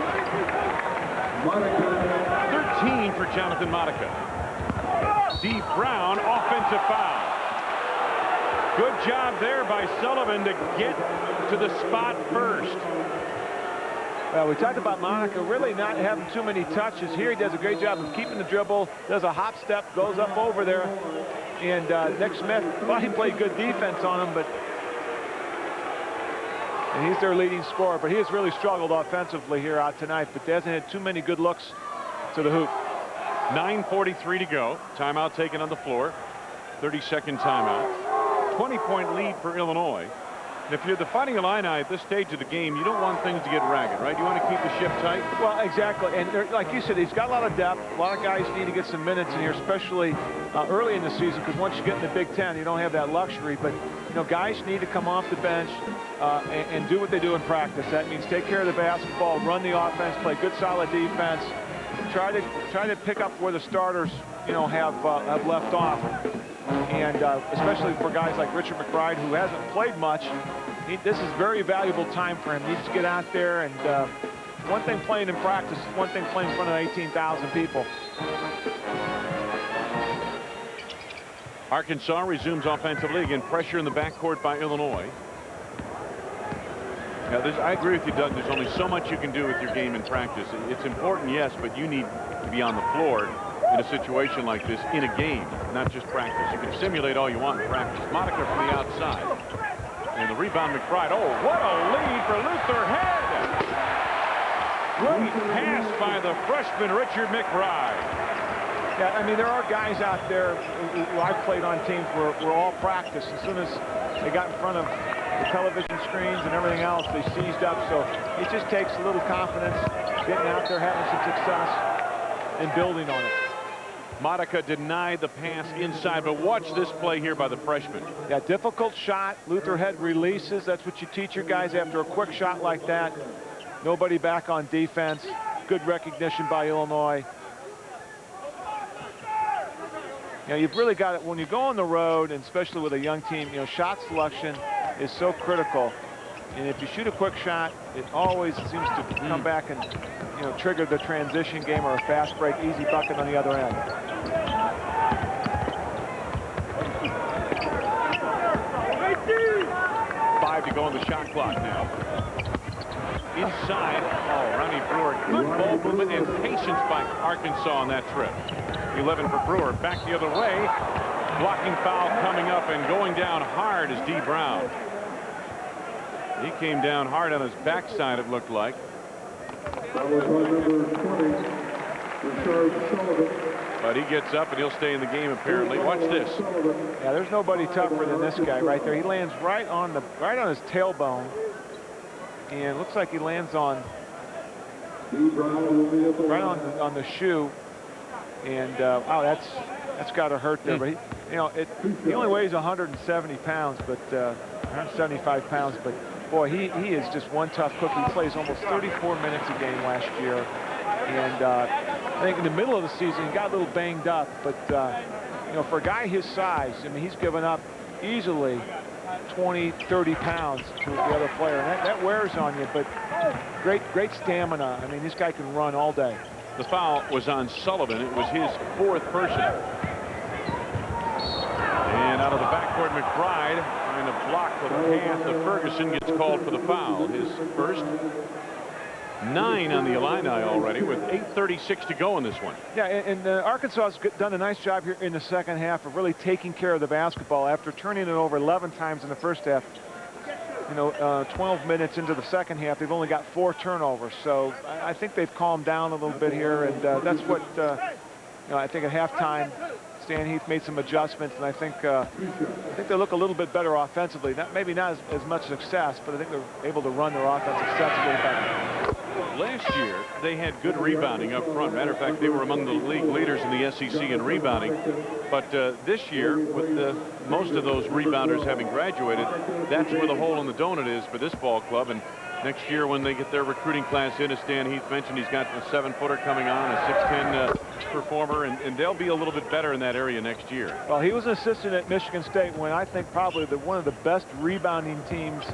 13 for Jonathan Monica. Steve Brown, offensive foul. Good job there by Sullivan to get to the spot first. Well, we talked about Monica really not having too many touches. Here he does a great job of keeping the dribble, does a hop step, goes up over there. And Nick Smith, well, he played good defense on him, and he's their leading scorer. But he has really struggled offensively here out tonight, but he hasn't had too many good looks to the hoop. 9:43 to go. Timeout taken on the floor. 30-second timeout. 20-point lead for Illinois. And if you're the Fighting Illini at this stage of the game, you don't want things to get ragged, right? You want to keep the ship tight. Well, exactly. And like you said, he's got a lot of depth. A lot of guys need to get some minutes in here, especially early in the season, because once you get in the Big Ten, you don't have that luxury. But, you know, guys need to come off the bench and do what they do in practice. That means take care of the basketball, run the offense, play good, solid defense, try to pick up where the starters, you know, have left off. And especially for guys like Richard McBride, who hasn't played much, this is very valuable time for him. He needs to get out there, and one thing playing in practice, one thing playing in front of 18,000 people. Arkansas resumes offensively. Again, pressure in the backcourt by Illinois. Now, I agree with you, Doug. There's only so much you can do with your game in practice. It's important, yes, but you need to be on the floor in a situation like this in a game, not just practice. You can simulate all you want in practice. Monica from the outside. And the rebound, McBride. Oh, what a lead for Luther Head. Great pass by the freshman, Richard McBride. Yeah, I mean, there are guys out there who I've played on teams where all practice. As soon as they got in front of the television screens and everything else, they seized up. So it just takes a little confidence, getting out there, having some success, and building on it. Modica denied the pass inside, but watch this play here by the freshman. Yeah, difficult shot. Luther head releases. That's what you teach your guys after a quick shot like that. Nobody back on defense. Good recognition by Illinois. You know, you've really got it when you go on the road, and especially with a young team, you know, shot selection is so critical. And if you shoot a quick shot, it always seems to come back and, you know, trigger the transition game or a fast break, easy bucket on the other end. Five to go on the shot clock now. Inside, Ronnie Brewer. Good ball movement and patience by Arkansas on that trip. 11 for Brewer. Back the other way. Blocking foul coming up and going down hard is D. Brown. He came down hard on his backside, it looked like. But he gets up and he'll stay in the game apparently. Watch this. Yeah, there's nobody tougher than this guy right there. He lands right on his tailbone, and looks like he lands on right on the shoe. And wow, that's got to hurt there. But he, you know, he only weighs 170 pounds, but 175 pounds. But boy, he is just one tough cookie. He plays almost 34 minutes a game last year. And I think in the middle of the season, he got a little banged up. But, you know, for a guy his size, I mean, he's given up easily 20, 30 pounds to the other player. And that wears on you, but great stamina. I mean, this guy can run all day. The foul was on Sullivan. It was his fourth personal. And out of the backcourt, McBride trying to block the path of Ferguson, gets called for the foul. His first. 9 on the Illini already with 8:36 to go in this one. Yeah, and Arkansas has done a nice job here in the second half of really taking care of the basketball after turning it over 11 times in the first half. You know, 12 minutes into the second half, they've only got 4 turnovers. So I think they've calmed down a little bit here, and that's what you know. I think at halftime, Stan Heath made some adjustments, and I think they look a little bit better offensively. Maybe not as much success, but I think they're able to run their offense sensibly better. Last year, they had good rebounding up front. Matter of fact, they were among the league leaders in the SEC in rebounding. But this year, with most of those rebounders having graduated, that's where the hole in the donut is for this ball club. And next year, when they get their recruiting class in, as Stan Heath mentioned, he's got a 7-footer coming on, a 6'10" performer, and they'll be a little bit better in that area next year. Well, he was an assistant at Michigan State when I think probably one of the best rebounding teams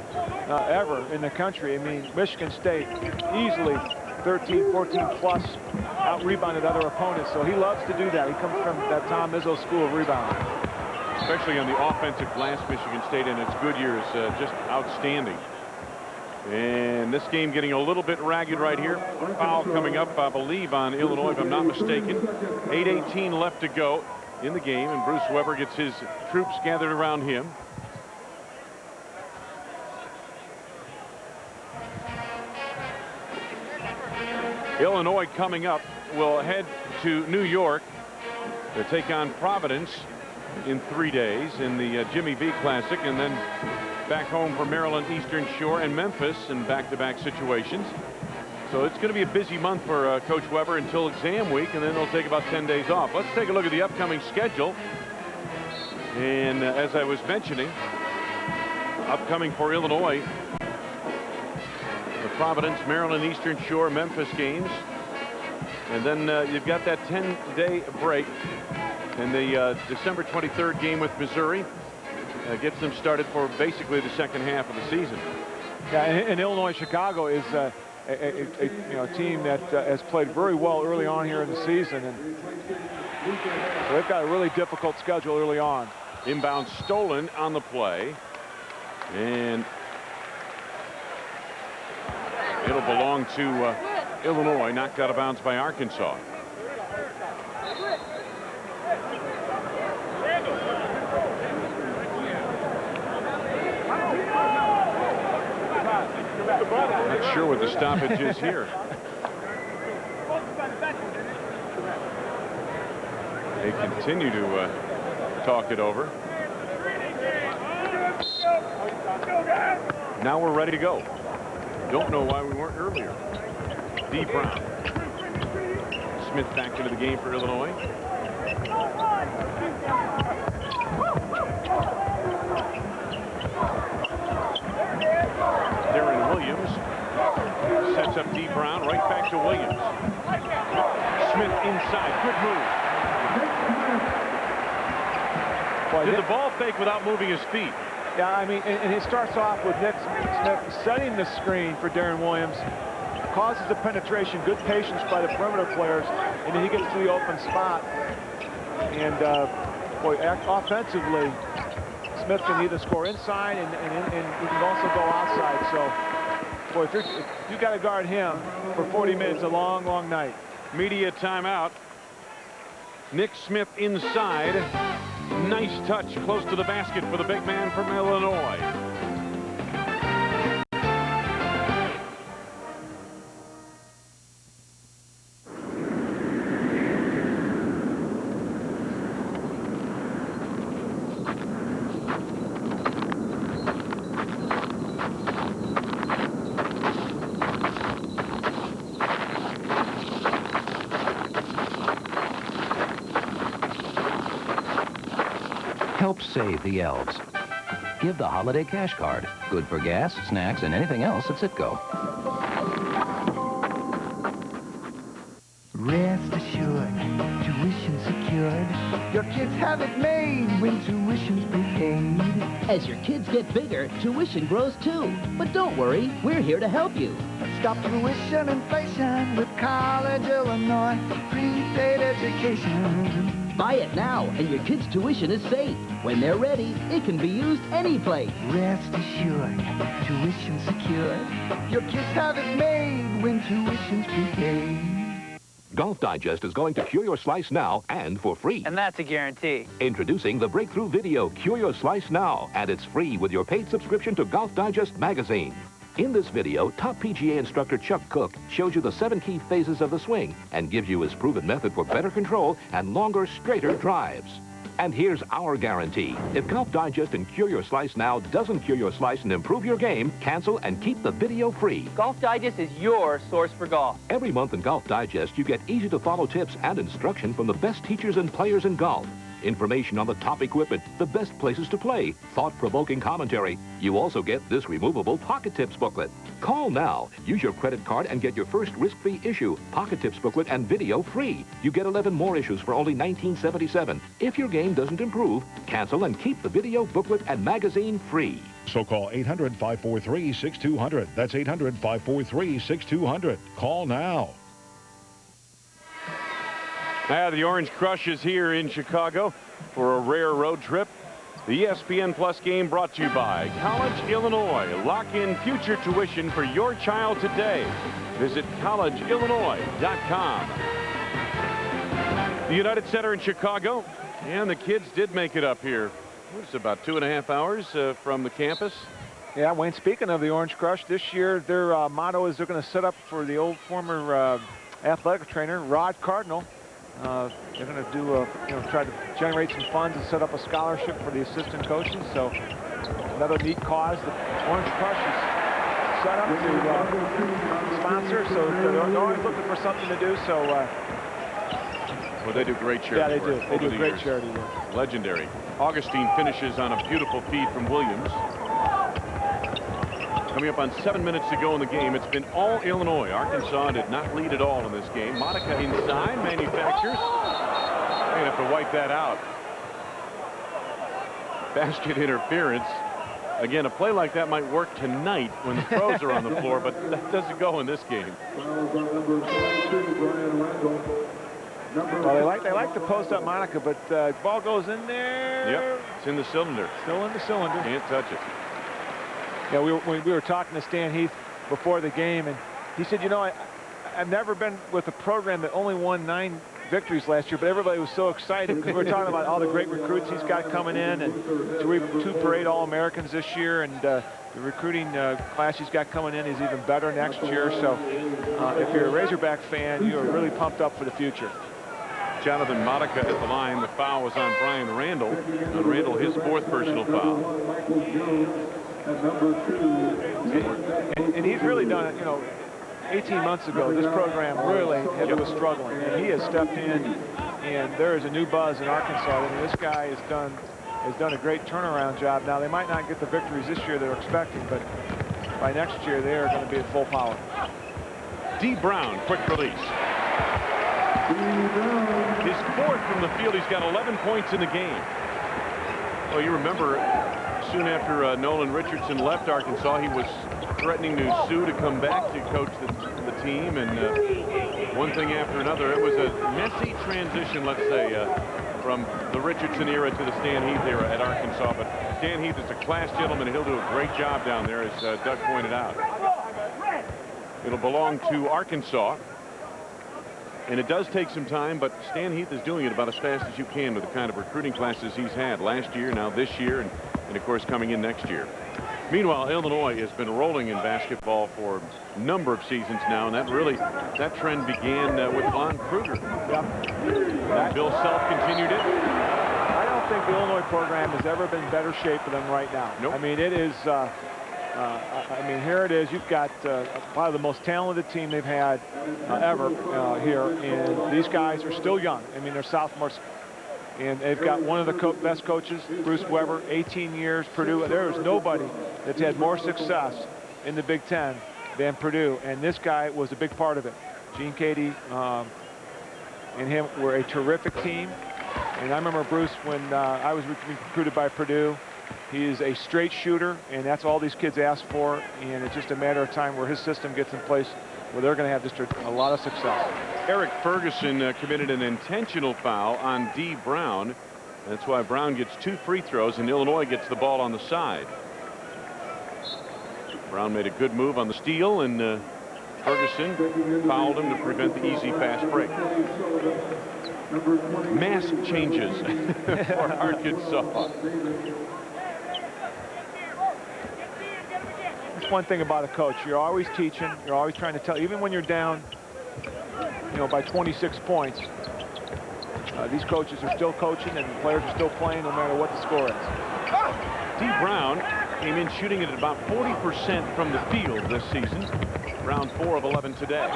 ever in the country. I mean, Michigan State easily 13, 14 plus out-rebounded other opponents, so he loves to do that. He comes from that Tom Izzo school of rebounding. Especially on the offensive glass, Michigan State in its good years, just outstanding. And this game getting a little bit ragged right here. Foul coming up, I believe, on Illinois, if I'm not mistaken. 8:18 left to go in the game, and Bruce Weber gets his troops gathered around him. Illinois coming up will head to New York to take on Providence in 3 days in the Jimmy V Classic, and then back home for Maryland, Eastern Shore, and Memphis in back-to-back situations. So it's going to be a busy month for Coach Weber until exam week, and then they'll take about 10 days off. Let's take a look at the upcoming schedule. And as I was mentioning, upcoming for Illinois, the Providence, Maryland, Eastern Shore, Memphis games. And then you've got that 10-day break, and the December 23rd game with Missouri gets them started for basically the second half of the season. Yeah, and Illinois Chicago is a team that has played very well early on here in the season, and so they've got a really difficult schedule early on. Inbound stolen on the play, and it'll belong to Illinois, knocked out of bounds by Arkansas. Not sure what the stoppage is here. They continue to talk it over. Now we're ready to go. Don't know why we weren't earlier. D. Brown. Smith back into the game for Illinois. Darren Williams sets up D. Brown, right back to Williams. Smith inside, good move. Did the ball fake without moving his feet? Yeah, I mean, and it starts off with Nick Smith setting the screen for Darren Williams, causes the penetration, good patience by the perimeter players, and then he gets to the open spot. And boy, offensively, Smith can either score inside and he can also go outside. So, boy, if you got to guard him for 40 minutes, a long, long night. Media timeout. Nick Smith inside. Nice touch close to the basket for the big man from Illinois. Help save the elves. Give the holiday cash card. Good for gas, snacks, and anything else at Citgo. Rest assured, tuition secured. Your kids have it made when tuition's prepaid. As your kids get bigger, tuition grows too. But don't worry, we're here to help you. Stop tuition inflation with College, Illinois. Prepaid education. Buy it now, and your kids' tuition is safe. When they're ready, it can be used any place. Rest assured, tuition secured. Your kids have it made when tuition's prepaid. Golf Digest is going to cure your slice now and for free. And that's a guarantee. Introducing the breakthrough video, Cure Your Slice Now, and it's free with your paid subscription to Golf Digest magazine. In this video, top PGA instructor Chuck Cook shows you the 7 key phases of the swing and gives you his proven method for better control and longer, straighter drives. And here's our guarantee. If Golf Digest and Cure Your Slice Now doesn't cure your slice and improve your game, cancel and keep the video free. Golf Digest is your source for golf. Every month in Golf Digest, you get easy-to-follow tips and instruction from the best teachers and players in golf. Information on the top equipment, the best places to play, thought-provoking commentary. You also get this removable Pocket Tips booklet. Call now. Use your credit card and get your first risk-free issue, Pocket Tips booklet and video free. You get 11 more issues for only $19.77. If your game doesn't improve, cancel and keep the video, booklet, and magazine free. So call 800-543-6200. That's 800-543-6200. Call now. The Orange Crush is here in Chicago for a rare road trip. The ESPN Plus game brought to you by College, Illinois. Lock in future tuition for your child today. Visit collegeillinois.com. The United Center in Chicago, and the kids did make it up here. It's about 2.5 hours from the campus. Yeah, Wayne, speaking of the Orange Crush, this year their motto is they're going to set up for the old former athletic trainer, Rod Cardinal. They're going to do try to generate some funds and set up a scholarship for the assistant coaches. So another neat cause. The Orange Crush is set up to sponsor. So they're always looking for something to do. So well, they do great charity work. Yeah, they do. They do great charity work. Legendary. Augustine finishes on a beautiful feed from Williams. Coming up on 7 minutes to go in the game. It's been all Illinois. Arkansas did not lead at all in this game. Monica inside, manufactures. They're going to have to wipe that out. Basket interference. Again, a play like that might work tonight when the pros are on the floor, but that doesn't go in this game. Well, they like to post up Monica, but ball goes in there. Yep, it's in the cylinder. Still in the cylinder. Can't touch it. Yeah, we were talking to Stan Heath before the game, and he said, you know, I've never been with a program that only won 9 victories last year, but everybody was so excited because we were talking about all the great recruits he's got coming in, and 2 parade All-Americans this year, and the recruiting class he's got coming in is even better next year. So if you're a Razorback fan, you are really pumped up for the future. Jonathan Monica at the line. The foul was on Brian Randall. On Randall, his 4th personal foul. And he's really done it, you know, 18 months ago, this program really was struggling. And he has stepped in and there is a new buzz in Arkansas. I mean, this guy has done a great turnaround job. Now, they might not get the victories this year they're expecting, but by next year, they are going to be at full power. D. Brown, quick release. His fourth from the field. He's got 11 points in the game. Well, you remember, soon after Nolan Richardson left Arkansas, he was threatening to sue to come back to coach the team, and one thing after another. It was a messy transition, let's say, from the Richardson era to the Stan Heath era at Arkansas. But Stan Heath is a class gentleman, and he'll do a great job down there, as Doug pointed out. It'll belong to Arkansas. And it does take some time, but Stan Heath is doing it about as fast as you can with the kind of recruiting classes he's had last year, now this year, and of course coming in next year. Meanwhile, Illinois has been rolling in basketball for a number of seasons now, and that trend began with Lon Kruger. Yep. Bill Self continued it. I don't think the Illinois program has ever been in better shape than right now. Nope. I mean, it is. I mean, here it is. You've got probably the most talented team they've had ever here, and these guys are still young. I mean, they're sophomores, and they've got one of the best coaches, Bruce Weber, 18 years, Purdue. There is nobody that's had more success in the Big Ten than Purdue, and this guy was a big part of it. Gene Cady and him were a terrific team, and I remember Bruce when I was recruited by Purdue. He is a straight shooter, and that's all these kids ask for, and it's just a matter of time where his system gets in place where they're going to have just a lot of success. Eric Ferguson committed an intentional foul on D. Brown. That's why Brown gets 2 free throws, and Illinois gets the ball on the side. Brown made a good move on the steal, and Ferguson fouled him to prevent the easy fast break. Mass changes for Arkansas. That's one thing about a coach. You're always teaching. You're always trying to tell. Even when you're down, by 26 points, these coaches are still coaching and the players are still playing no matter what the score is. D. Brown came in shooting it at about 40% from the field this season. Round 4 of 11 today.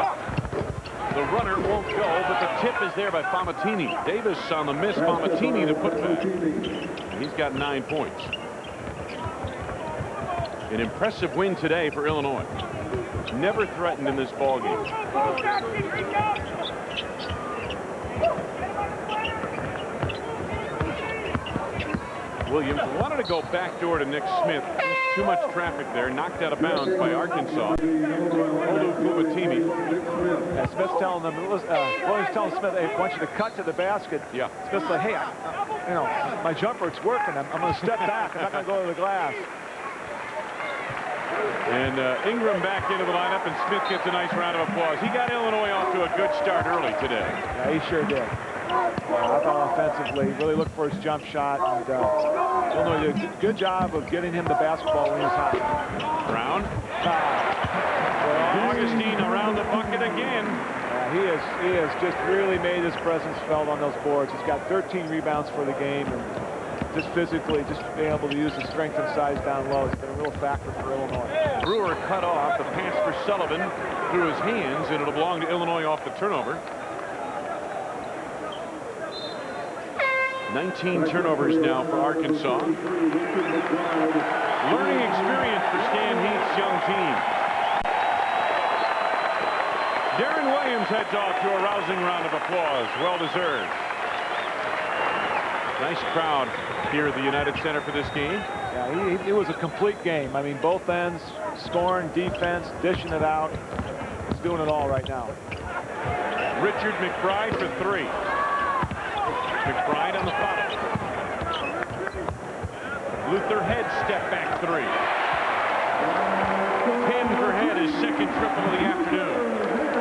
The runner won't go, but the tip is there by Famatini. Davis on the miss. Famatini to put back. And he's got 9 points. An impressive win today for Illinois. Never threatened in this ballgame. Williams wanted to go backdoor to Nick Smith. Too much traffic there. Knocked out of bounds by Arkansas. Olu Fumatimi. Smith's telling them, Williams telling Smith, hey, I want you to cut to the basket. Yeah. Smith's like, hey, my jumper, it's working. I'm going to step back. I'm not going to go to the glass. And Ingram back into the lineup, and Smith gets a nice round of applause. He got Illinois off to a good start early today. Yeah, he sure did. I thought offensively, really looked for his jump shot, and Illinois did a good job of getting him the basketball when he was hot. Brown. Augustine around the bucket again. He has just really made his presence felt on those boards. He's got 13 rebounds for the game, and just physically, just being able to use his strength and size down low has been a real factor for Illinois. Brewer cut off the pass for Sullivan through his hands, and it'll belong to Illinois off the turnover. 19 turnovers now for Arkansas. Learning experience for Stan Heath's young team. Darren Williams heads off to a rousing round of applause. Well deserved. Nice crowd here at the United Center for this game. Yeah, it was a complete game. I mean, both ends, scoring, defense, dishing it out. He's doing it all right now. Richard McBride for 3. McBride on the foul. Luther Head step back 3. 10 for Head, his second triple of the afternoon.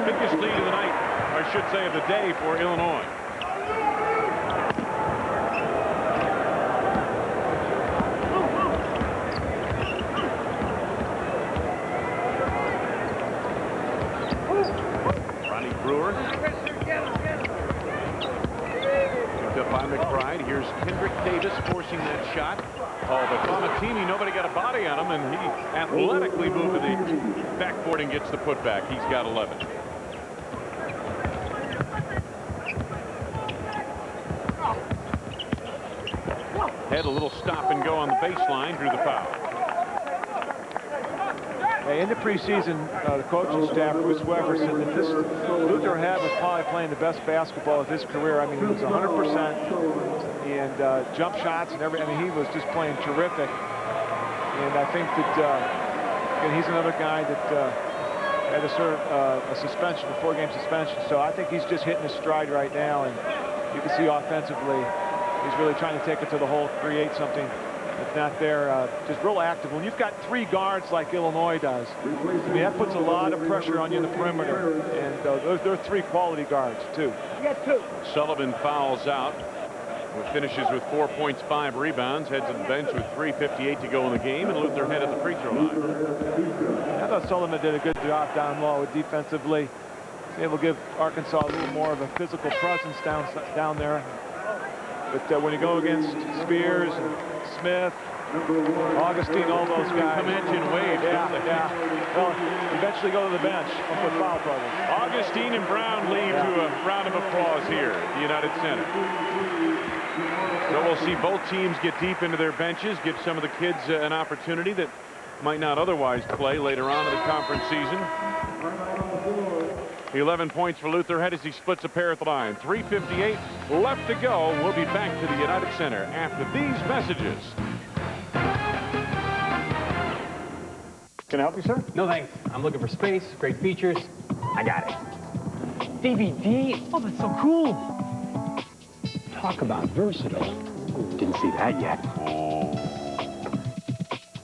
Biggest lead of the night, or I should say of the day, for Illinois. Ronnie Brewer. Picked up by McBride. Here's Kendrick Davis forcing that shot. Oh, but Famatini, nobody got a body on him, and he athletically moved to the backboard and gets the putback. He's got 11. ahead. A little stop and go on the baseline, drew the foul. Hey, in the preseason, the coaching staff, Bruce Weber, said that this Luther Head was probably playing the best basketball of his career. I mean, he was 100% and jump shots and everything. I mean, he was just playing terrific. And I think that again, he's another guy that had to serve a suspension, a 4-game suspension. So I think he's just hitting his stride right now. And you can see offensively, he's really trying to take it to the hole, create something. If not there, just real active. When you've got 3 guards like Illinois does, I mean, that puts a lot of pressure on you in the perimeter. And they're 3 quality guards, too. You got 2. Sullivan fouls out. Finishes with 4 points, 5 rebounds. Heads to the bench with 3:58 to go in the game. And Luther Head at the free throw line. I thought Sullivan did a good job down low defensively. He's able to give Arkansas a little more of a physical presence down there. But when you go against Spears, Smith, Augustine, all those guys. Come at you and wave. Yeah. Well, eventually go to the bench with foul trouble. Augustine and Brown lead to a round of applause here at the United Center. So we'll see both teams get deep into their benches, give some of the kids an opportunity that might not otherwise play later on in the conference season. 11 points for Luther Head as he splits a pair at the line. 3:58 left to go. We'll be back to the United Center after these messages. Can I help you, sir? No, thanks. I'm looking for space, great features. I got it. DVD? Oh, that's so cool. Talk about versatile. Didn't see that yet.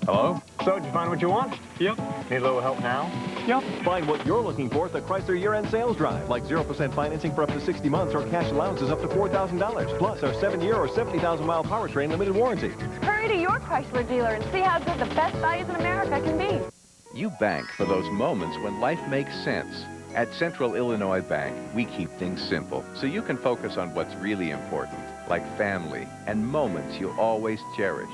Hello? So, did you find what you want? Yep. Need a little help now? Yep. Find what you're looking for at the Chrysler year-end sales drive, like 0% financing for up to 60 months or cash allowances up to $4,000, plus our 7-year or 70,000-mile powertrain limited warranty. Hurry to your Chrysler dealer and see how good the best values in America can be. You bank for those moments when life makes sense. At Central Illinois Bank, we keep things simple so you can focus on what's really important, like family and moments you'll always cherish.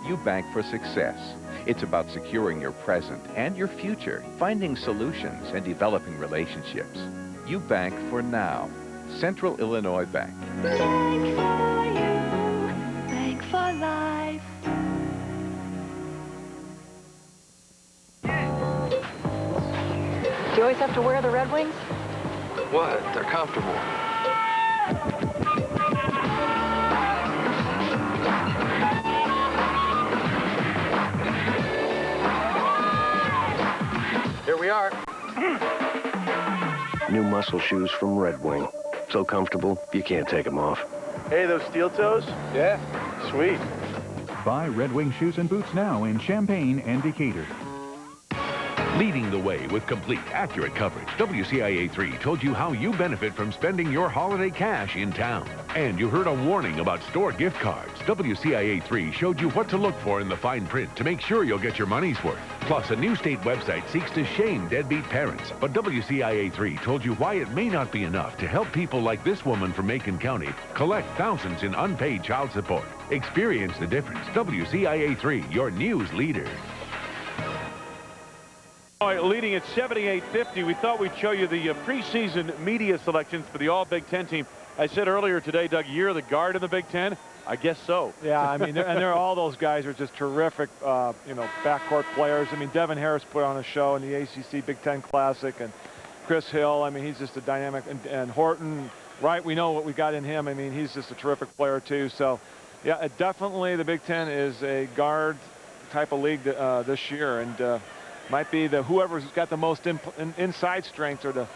You bank for success. It's about securing your present and your future, finding solutions and developing relationships. You bank for now. Central Illinois Bank. Bank for you. Bank for life. Do you always have to wear the Red Wings? What? They're comfortable. Here we are. New muscle shoes from Red Wing. So comfortable, you can't take them off. Hey, those steel toes? Yeah. Sweet. Buy Red Wing shoes and boots now in Champaign and Decatur. Leading the way with complete, accurate coverage, WCIA3 told you how you benefit from spending your holiday cash in town. And you heard a warning about store gift cards. WCIA3 showed you what to look for in the fine print to make sure you'll get your money's worth. Plus, a new state website seeks to shame deadbeat parents. But WCIA3 told you why it may not be enough to help people like this woman from Macon County collect thousands in unpaid child support. Experience the difference. WCIA3, your news leader. All right, leading at 78-50. We thought we'd show you the preseason media selections for the All-Big Ten team. I said earlier today, Doug, you're the guard in the Big Ten. I guess so. Yeah, I mean, they're all those guys are just terrific, backcourt players. I mean, Devin Harris put on a show in the ACC Big Ten Classic, and Chris Hill. I mean, he's just a dynamic, and Horton, right? We know what we got in him. I mean, he's just a terrific player too. So, yeah, definitely the Big Ten is a guard type of league this year, and might be whoever's got the most inside strength or the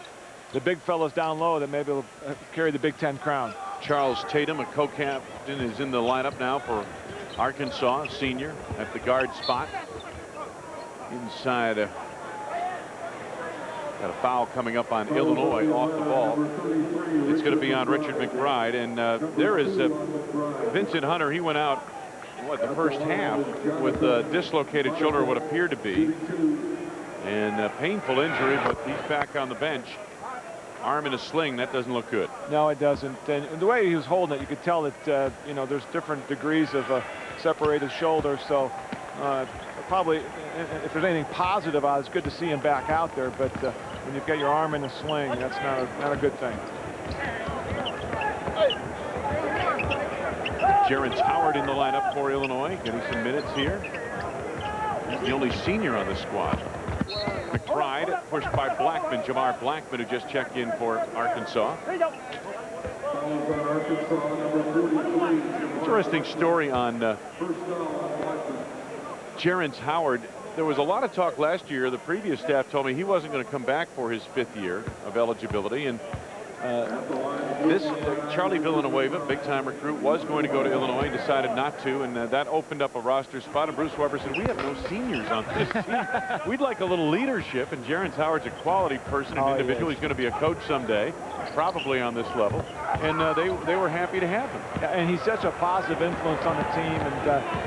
big fellows down low that maybe will carry the Big Ten crown. Charles Tatum, a co-captain, is in the lineup now for Arkansas, senior, at the guard spot. Inside, got a foul coming up on Illinois off the ball. It's going to be on Richard McBride, and there is Vincent Hunter. He went out the first half with a dislocated shoulder, what appeared to be, and a painful injury, but he's back on the bench. Arm in a sling. That doesn't look good. No, it doesn't. And the way he was holding it, you could tell that there's different degrees of separated shoulder. So probably, if there's anything positive, it's good to see him back out there. But when you've got your arm in a sling, that's not a good thing. Jerrance Howard in the lineup for Illinois, getting some minutes here. He's the only senior on the squad. McBride pushed by Blackman, Jamar Blackman, who just checked in for Arkansas. Interesting story on Jerrance Howard. There was a lot of talk last year. The previous staff told me he wasn't going to come back for his 5th year of eligibility, and Charlie Villanueva, big-time recruit, was going to go to Illinois, decided not to, and that opened up a roster spot. And Bruce Weber said, we have no seniors on this team. We'd like a little leadership, and Jerrance Howard's a quality person, an individual. He's going to be a coach someday, probably on this level, and they were happy to have him. And he's such a positive influence on the team, and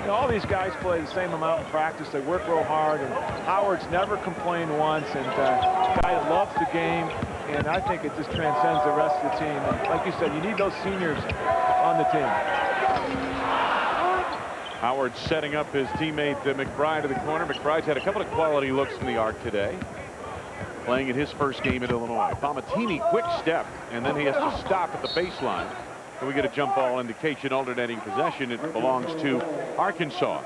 you know, all these guys play the same amount in practice. They work real hard, and Howard's never complained once, and a guy that loves the game. And I think it just transcends the rest of the team. And like you said, you need those seniors on the team. Howard setting up his teammate McBride to the corner. McBride's had a couple of quality looks from the arc today. Playing in his first game at Illinois. Palmatini, quick step, and then he has to stop at the baseline. And we get a jump ball indication, alternating possession. It belongs to Arkansas.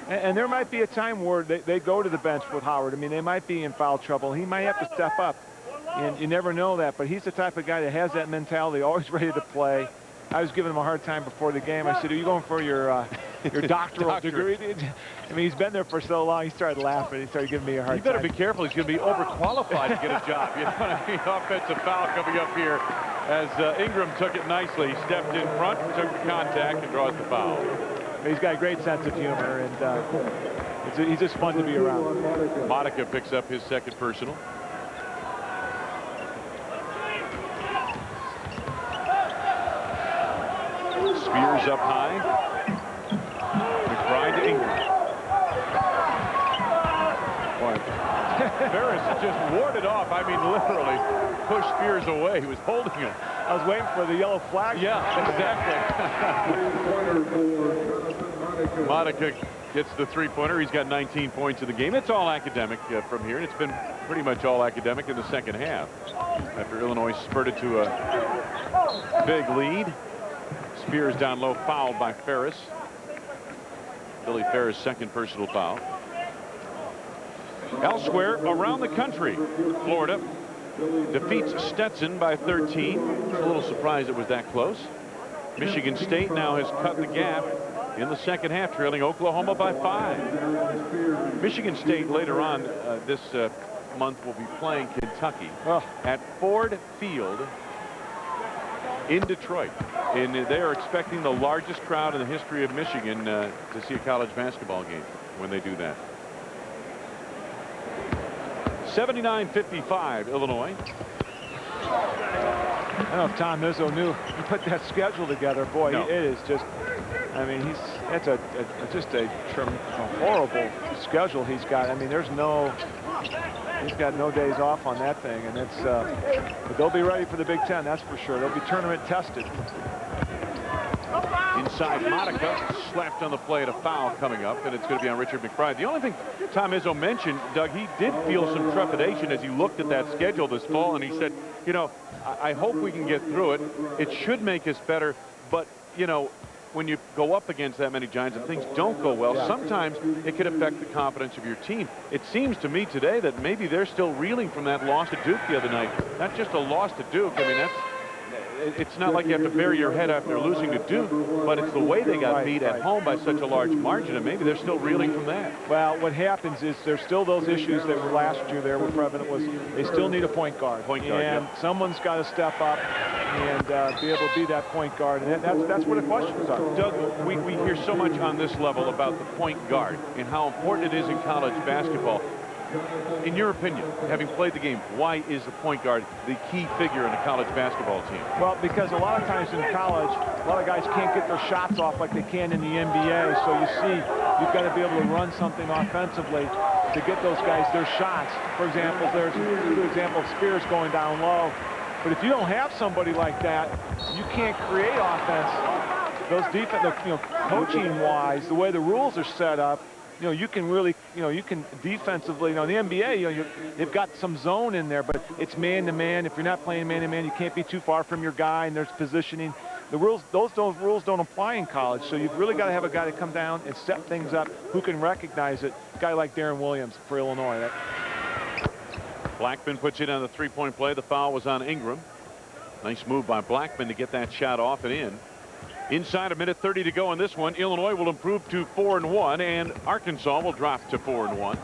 And there might be a time where they go to the bench with Howard. I mean, they might be in foul trouble. He might have to step up. And you never know that, but he's the type of guy that has that mentality, always ready to play. I was giving him a hard time before the game. I said, are you going for your doctoral degree? I mean, he's been there for so long, he started laughing. He started giving me a hard time. You better be careful. He's going to be overqualified to get a job. You know what I mean? Offensive foul coming up here as Ingram took it nicely. He stepped in front, took the contact, and draws the foul. He's got a great sense of humor, and he's just fun to be around. Monica picks up his second personal. Spears up high. McBride to Ingram. Boy, Ferris just warded off. I mean, literally pushed Spears away. He was holding him. I was waiting for the yellow flag. Yeah, exactly. Monica gets the three-pointer. He's got 19 points in the game. It's all academic from here. It's been pretty much all academic in the second half. After Illinois spurted to a big lead. Spears down low, fouled by Ferris. Billy Ferris' second personal foul. Elsewhere around the country, Florida defeats Stetson by 13. A little surprised it was that close. Michigan State now has cut the gap in the second half, trailing Oklahoma by 5. Michigan State later on this month will be playing Kentucky at Ford Field in Detroit. And they are expecting the largest crowd in the history of Michigan to see a college basketball game when they do that. 79-55 Illinois. I don't know if Tom Izzo knew he put that schedule together. Boy, no. It is just, I mean, that's just a horrible schedule he's got. I mean, he's got no days off on that thing, and it's but they'll be ready for the Big Ten, that's for sure. They'll be tournament tested. Inside, Monica slapped on the play at a foul coming up, and it's going to be on Richard McBride. The only thing Tom Izzo mentioned, Doug, he did feel some trepidation as he looked at that schedule this fall, and he said, you know, I hope we can get through it. It should make us better, but, you know, when you go up against that many Giants and things don't go well, sometimes it could affect the confidence of your team. It seems to me today that maybe they're still reeling from that loss to Duke the other night. Not just a loss to Duke. I mean, it's not like you have to bury your head after losing to Duke, but it's the way they got beat at home by such a large margin, and maybe they're still reeling from that. Well, what happens is there's still those issues that were last year there were prevalent. Was they still need a point guard. And someone's got to step up and be able to be that point guard, and that's where the questions are. Doug, we hear so much on this level about the point guard and how important it is in college basketball. In your opinion, having played the game, why is the point guard the key figure in a college basketball team? Well, because a lot of times in college, a lot of guys can't get their shots off like they can in the NBA. So you see, you've got to be able to run something offensively to get those guys their shots. For example, there's a good example of Spears going down low. But if you don't have somebody like that, you can't create offense. Those defense, you know, coaching-wise, the way the rules are set up, you know, you can really, you know, you can defensively, you know, in the NBA, you know, they've got some zone in there, but it's man-to-man. If you're not playing man-to-man, you can't be too far from your guy, and there's positioning. the rules, those rules don't apply in college. So you've really got to have a guy to come down and set things up who can recognize it. A guy like Darren Williams for Illinois. Blackman puts it on the three-point play. The foul was on Ingram. Nice move by Blackman to get that shot off and in. Inside a minute 30 to go in this one. Illinois will improve to 4-1, and Arkansas will drop to 4-1.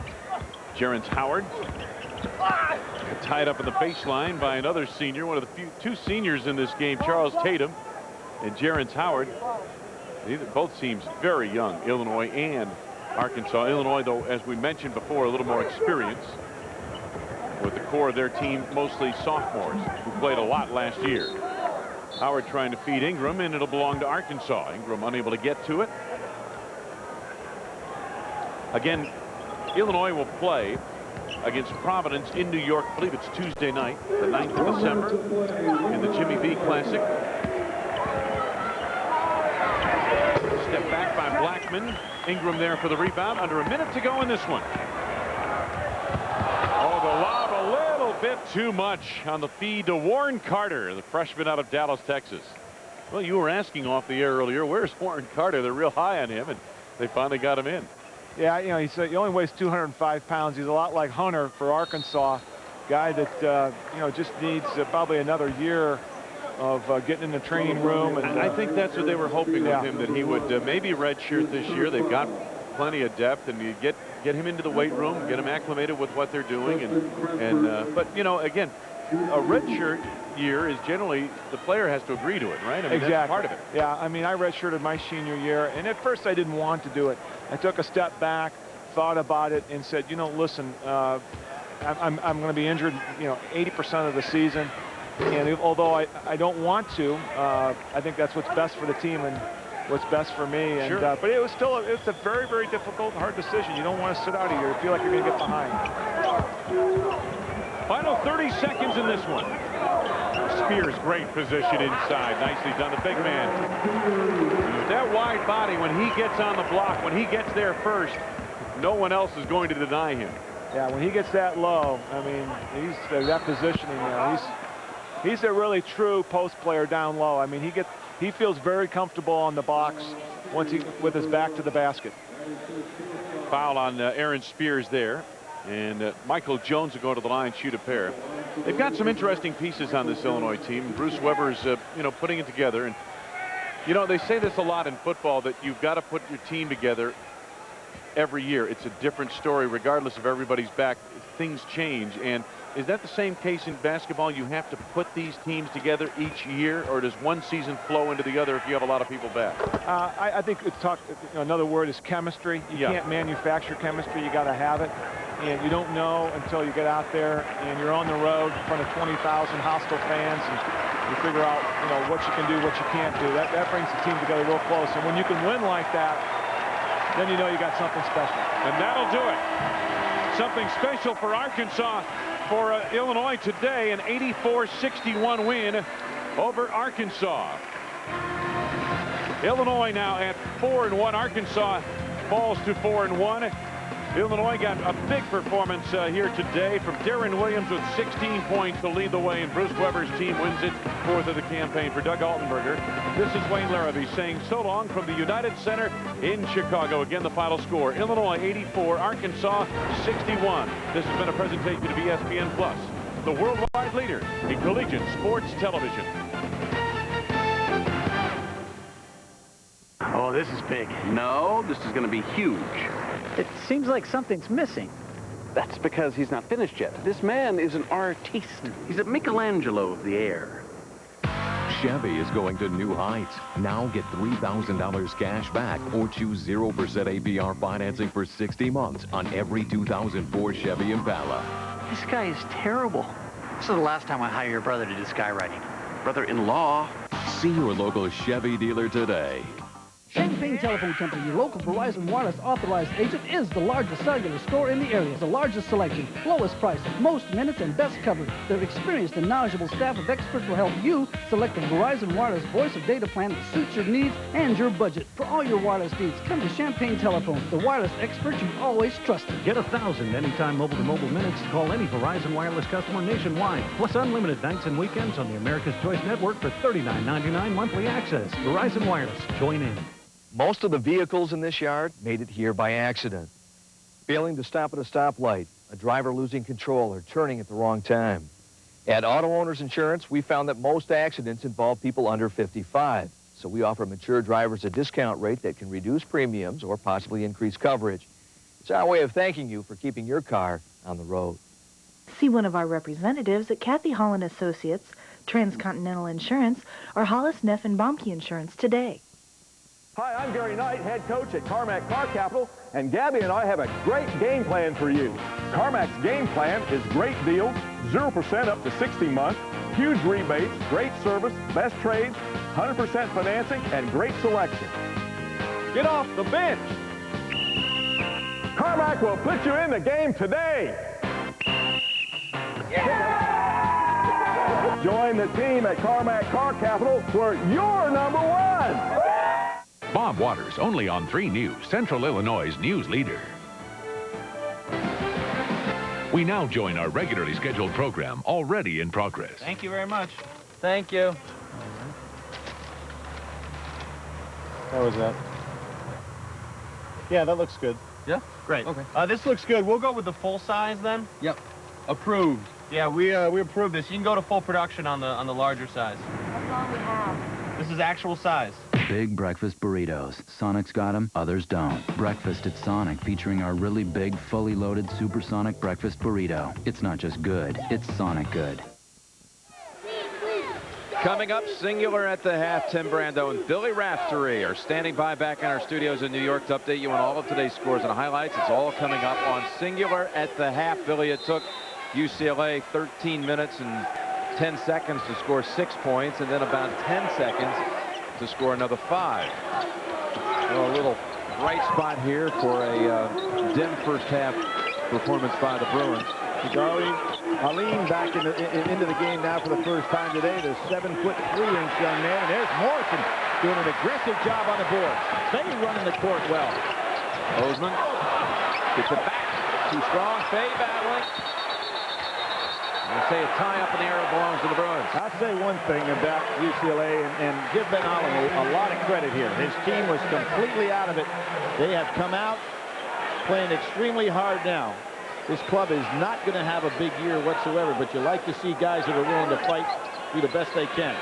Jerrance Howard tied up in the baseline by another senior, one of the two seniors in this game, Charles Tatum and Jerrance Howard. Both teams very young, Illinois and Arkansas. Illinois, though, as we mentioned before, a little more experience, with the core of their team mostly sophomores who played a lot last year. Howard trying to feed Ingram, and it'll belong to Arkansas. Ingram unable to get to it. Again, Illinois will play against Providence in New York. I believe it's Tuesday night, the 9th of December, in the Jimmy V Classic. Step back by Blackman. Ingram there for the rebound. Under a minute to go in this one. Oh, the lob a little bit too much on the feed to Warren Carter, the freshman out of Dallas, Texas. Well, you were asking off the air earlier, where's Warren Carter? They're real high on him, and they finally got him in. Yeah, you know, he only weighs 205 pounds. He's a lot like Hunter for Arkansas, guy that you know, just needs probably another year of getting in the training room. And I think that's what they were hoping with him, that he would maybe redshirt this year. They've got plenty of depth, and you get him into the weight room, get him acclimated with what they're doing, but you know, again, a redshirt year is generally the player has to agree to it, right? I mean, exactly. That's part of it. Yeah, I mean, I redshirted my senior year, and at first I didn't want to do it. I took a step back, thought about it, and said, you know, listen, I'm going to be injured, you know, 80% of the season, and although I don't want to, I think that's what's best for the team and what's best for me. And sure. But it was still it's a very, very difficult, hard decision. You don't want to sit out a year. You feel like you're going to get behind. Final 30 seconds in this one. Spears, great position inside. Nicely done. The big man. That wide body, when he gets on the block, when he gets there first, no one else is going to deny him. Yeah, when he gets that low, I mean, he's that positioning there. He's a really true post player down low. I mean, he feels very comfortable on the box once with his back to the basket. Foul on Aaron Spears there. And Michael Jones will go to the line, shoot a pair. They've got some interesting pieces on this Illinois team. Bruce Weber's, you know, putting it together. And, you know, they say this a lot in football, that you've got to put your team together every year. It's a different story, regardless of everybody's back. Things change. And is that the same case in basketball? You have to put these teams together each year, or does one season flow into the other if you have a lot of people back? I think another word is chemistry. You can't manufacture chemistry. You got to have it. And you don't know until you get out there and you're on the road in front of 20,000 hostile fans, and you figure out, you know, what you can do, what you can't do. That brings the team together real close. And when you can win like that, then you know you got something special. And that'll do it. Something special for Arkansas, for Illinois today, an 84-61 win over Arkansas. Illinois now at 4-1. Arkansas falls to 4-1. Illinois got a big performance here today from Darren Williams with 16 points to lead the way, and Bruce Weber's team wins it, fourth of the campaign for Doug Altenberger. This is Wayne Larrabee saying so long from the United Center in Chicago. Again, the final score, Illinois 84, Arkansas 61. This has been a presentation of ESPN Plus, the worldwide leader in collegiate sports television. Oh, this is big. No, this is going to be huge. It seems like something's missing. That's because he's not finished yet. This man is an artiste. He's a Michelangelo of the air. Chevy is going to new heights. Now get $3,000 cash back or choose 0% APR financing for 60 months on every 2004 Chevy Impala. This guy is terrible. This is the last time I hire your brother to do skywriting. Brother-in-law. See your local Chevy dealer today. Champaign Telephone Company, your local Verizon Wireless authorized agent, is the largest cellular store in the area. The largest selection, lowest price, most minutes, and best coverage. Their experienced and knowledgeable staff of experts will help you select the Verizon Wireless voice or data plan that suits your needs and your budget. For all your wireless needs, come to Champaign Telephone, the wireless expert you've always trusted. Get 1,000 anytime mobile-to-mobile minutes. Call any Verizon Wireless customer nationwide. Plus unlimited nights and weekends on the America's Choice Network for $39.99 monthly access. Verizon Wireless. Join in. Most of the vehicles in this yard made it here by accident. Failing to stop at a stoplight, a driver losing control, or turning at the wrong time. At Auto Owners Insurance, we found that most accidents involve people under 55. So we offer mature drivers a discount rate that can reduce premiums or possibly increase coverage. It's our way of thanking you for keeping your car on the road. See one of our representatives at Kathy Holland Associates, Transcontinental Insurance, or Hollis, Neff & Bomke Insurance today. Hi, I'm Gary Knight, head coach at Carmack Car Capital, and Gabby and I have a great game plan for you. Carmack's game plan is great deals, 0% up to 60 months, huge rebates, great service, best trades, 100% financing, and great selection. Get off the bench. Carmack will put you in the game today. Yeah! Join the team at Carmack Car Capital, where you're number one. Bob Waters, only on 3 News, Central Illinois' news leader. We now join our regularly scheduled program, already in progress. Thank you very much. Thank you. How was that? Yeah, that looks good. Yeah? Great. Okay. This looks good. We'll go with the full size then? Yep. Approved. Yeah, we approved this. You can go to full production on the larger size. That's all we have. This is actual size. Big breakfast burritos. Sonic's got them, others don't. Breakfast at Sonic, featuring our really big, fully loaded supersonic breakfast burrito. It's not just good, it's Sonic good. Coming up, singular at the half, Tim Brando and Billy Raftery are standing by back in our studios in New York to update you on all of today's scores and highlights. It's all coming up on singular at the half. Billy, it took UCLA 13 minutes and 10 seconds to score 6 points, and then about 10 seconds to score another 5. Well, a little bright spot here for a dim first half performance by the Bruins. Aline back into the game now for the first time today. The 7'3" young man. And there's Morrison doing an aggressive job on the boards. They running the court well. Bozeman gets it back. Too strong. Fay battling. I say a tie-up in the air belongs to the Bruins. I'll say one thing about UCLA and give Ben Allen a lot of credit here. His team was completely out of it. They have come out playing extremely hard now. This club is not going to have a big year whatsoever, but you like to see guys that are willing to fight, do the best they can.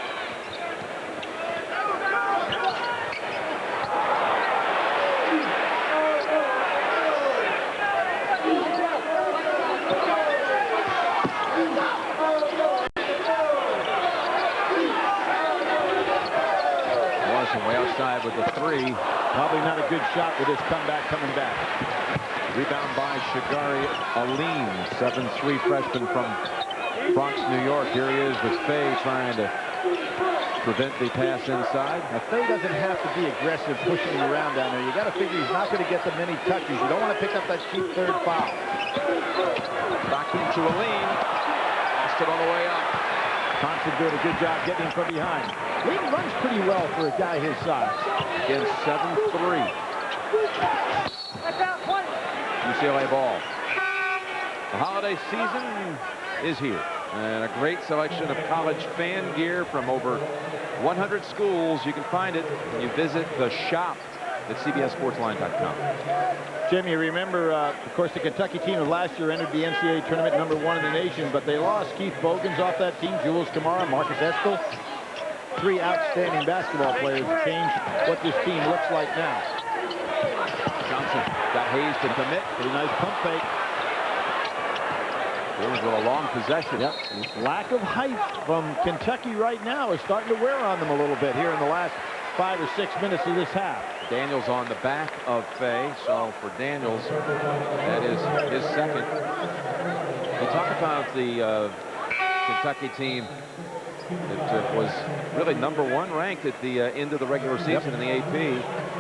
Way outside with the 3. Probably not a good shot with his comeback coming back. Rebound by Shigari Aline, 7'3" freshman from Bronx, New York. Here he is with Fay trying to prevent the pass inside. Now, Fay doesn't have to be aggressive pushing him around down there. You got to figure he's not going to get the many touches. You don't want to pick up that cheap third foul. Back into Aline. Lost it on the way up. Thompson doing a good job getting him from behind. Lee runs pretty well for a guy his size. Again, 7'3". UCLA ball. The holiday season is here. And a great selection of college fan gear from over 100 schools. You can find it when you visit the shop at cbssportsline.com. Jim, you remember, of course, the Kentucky team of last year entered the NCAA tournament #1 in the nation, but they lost Keith Bogans off that team, Jules Kamara, Marcus Eskel. 3 outstanding basketball players to change what this team looks like now. Johnson got Hayes to commit. Pretty nice pump fake. Bruins with a long possession. Yep. This lack of height from Kentucky right now is starting to wear on them a little bit here in the last 5 or 6 minutes of this half. Daniels on the back of Fay, so for Daniels, that is his second. You talk about the Kentucky team It was really #1 ranked at the end of the regular season in the AP.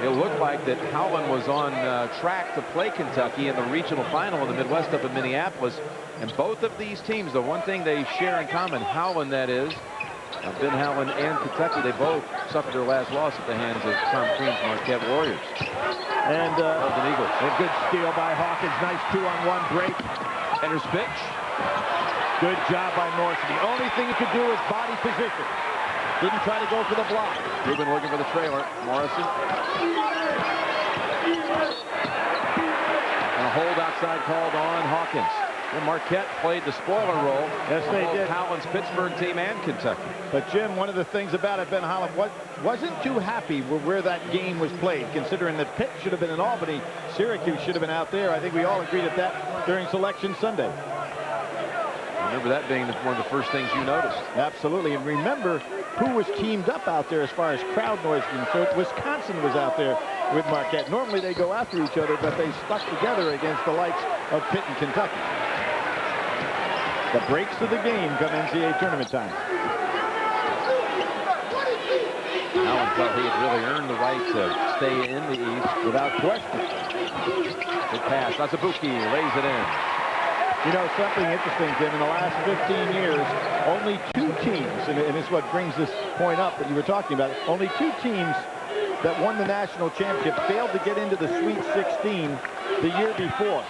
It looked like that Howland was on track to play Kentucky in the regional final in the Midwest up in Minneapolis. And both of these teams, the one thing they share in common, Howland that is, Ben Howland and Kentucky, they both suffered their last loss at the hands of Tom Crean's Marquette Warriors. And Golden Eagles. A good steal by Hawkins. Nice 2-on-1 break. Enters pitch. Good job by Morrison. The only thing he could do is body position. Didn't try to go for the block. Rubin looking for the trailer. Morrison. And a hold outside called on Hawkins. And Marquette played the spoiler role. Yes, they did. Howland's Pittsburgh team and Kentucky. But, Jim, one of the things about it, Ben Howland wasn't too happy with where that game was played, considering that Pitt should have been in Albany. Syracuse should have been out there. I think we all agreed at that during Selection Sunday. Remember that being one of the first things you noticed. Absolutely. And remember who was teamed up out there as far as crowd noise. So Wisconsin was out there with Marquette. Normally they go after each other, but they stuck together against the likes of Pitt and Kentucky. The breaks of the game come NCAA tournament time. Allen felt he had really earned the right to stay in the East. Without question. Good pass. Razorbacks lays it in. You know, something interesting, Tim, in the last 15 years, only 2 teams, and it's what brings this point up that you were talking about, only 2 teams that won the national championship failed to get into the Sweet 16 the year before.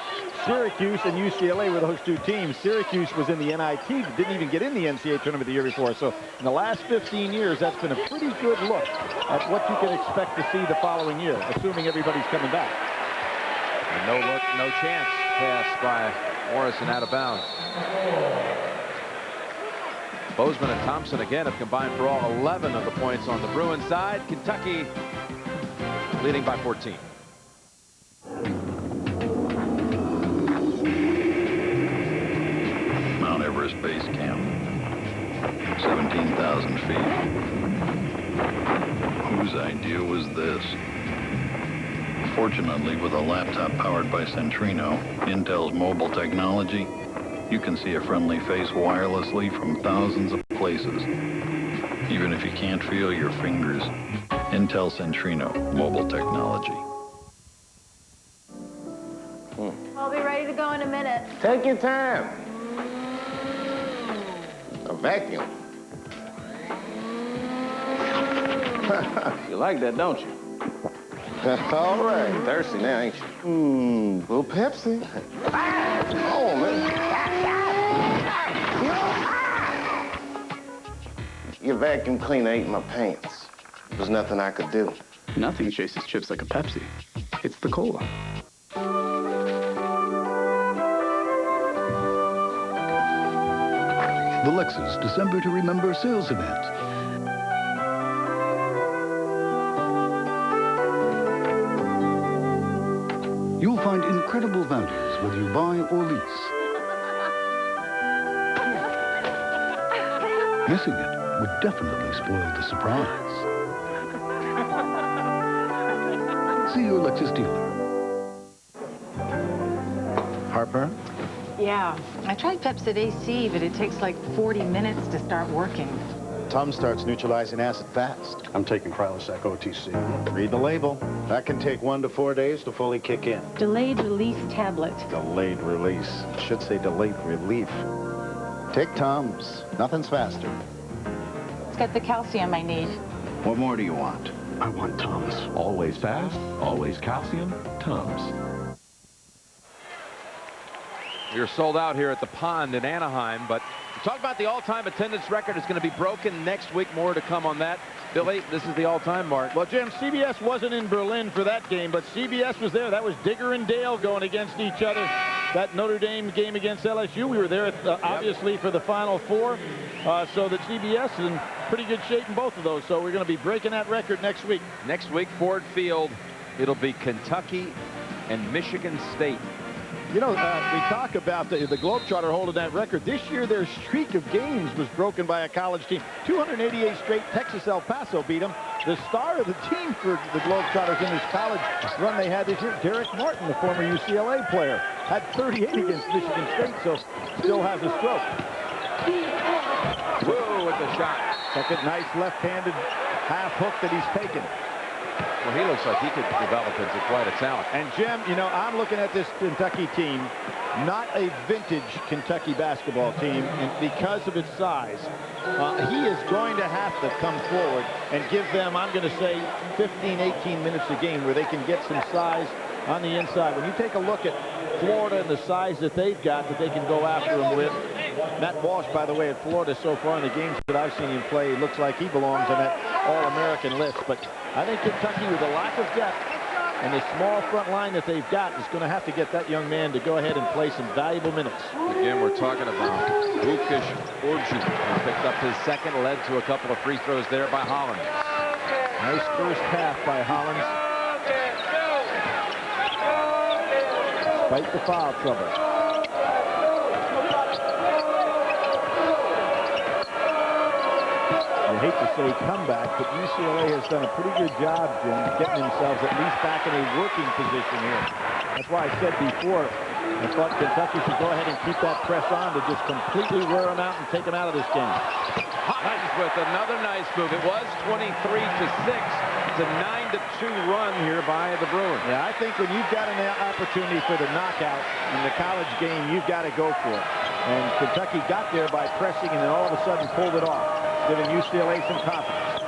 Syracuse and UCLA were those 2 teams. Syracuse was in the NIT, but didn't even get in the NCAA tournament the year before. So in the last 15 years, that's been a pretty good look at what you can expect to see the following year, assuming everybody's coming back. And no look, no chance pass by Morrison out of bounds. Bozeman and Thompson again have combined for all 11 of the points on the Bruins side. Kentucky leading by 14. Mount Everest Base Camp, 17,000 feet. Whose idea was this? Fortunately, with a laptop powered by Centrino, Intel's mobile technology, you can see a friendly face wirelessly from thousands of places, even if you can't feel your fingers. Intel Centrino, mobile technology. I'll be ready to go in a minute. Take your time. A vacuum. You like that, don't you? All right. Thirsty now, ain't you? Little Pepsi. Oh, man. Your vacuum cleaner ate my pants. There was nothing I could do. Nothing chases chips like a Pepsi. It's the cola. The Lexus December to Remember sales event. You'll find incredible values whether you buy or lease. Missing it would definitely spoil the surprise. See your Lexus dealer. Harper? Yeah, I tried Pepsid AC, but it takes like 40 minutes to start working. Tums starts neutralizing acid fast. I'm taking Prilosec OTC. Read the label. That can take 1 to 4 days to fully kick in. Delayed release tablet. Delayed release. It should say delayed relief. Take Tums. Nothing's faster. It's got the calcium I need. What more do you want? I want Tums. Always fast, always calcium, Tums. We are sold out here at the Pond in Anaheim, but talk about the all-time attendance record is going to be broken next week. More to come on that. Billy, this is the all-time mark. Well, Jim, CBS wasn't in Berlin for that game, but CBS was there. That was Digger and Dale going against each other. That Notre Dame game against LSU, we were there, obviously, for the Final Four. So that CBS is in pretty good shape in both of those. So we're going to be breaking that record next week. Next week, Ford Field, it'll be Kentucky and Michigan State. You know, we talk about the Globetrotter holding that record. This year, their streak of games was broken by a college team. 288 straight. Texas El Paso beat them. The star of the team for the Globetrotters in this college run they had this year, Derek Martin, the former UCLA player, had 38 against Michigan State, so still has a stroke. Whoa, with the shot. Second nice left-handed half hook that he's taken. Well, he looks like he could develop into quite a talent. And Jim, you know, I'm looking at this Kentucky team, not a vintage Kentucky basketball team, and because of its size, he is going to have to come forward and give them, I'm going to say, 15, 18 minutes a game where they can get some size on the inside. When you take a look at Florida and the size that they've got that they can go after them with, Matt Walsh, by the way, at Florida so far in the games that I've seen him play, looks like he belongs on that All-American list. But I think Kentucky, with a lack of depth and the small front line that they've got, is going to have to get that young man to go ahead and play some valuable minutes. Again, we're talking about Łukasz Orjuk, who picked up his second, led to a couple of free throws there by Hollins. Nice first half by Hollins. Despite the foul trouble. You hate to say comeback, but UCLA has done a pretty good job, Jim, getting themselves at least back in a working position here. That's why I said before, I thought Kentucky should go ahead and keep that press on to just completely wear them out and take them out of this game. Hollins with another nice move. It was 23-6. It's a 9-2 run here by the Bruins. Yeah, I think when you've got an opportunity for the knockout in the college game, you've got to go for it. And Kentucky got there by pressing and then all of a sudden pulled it off, giving UCLA some confidence.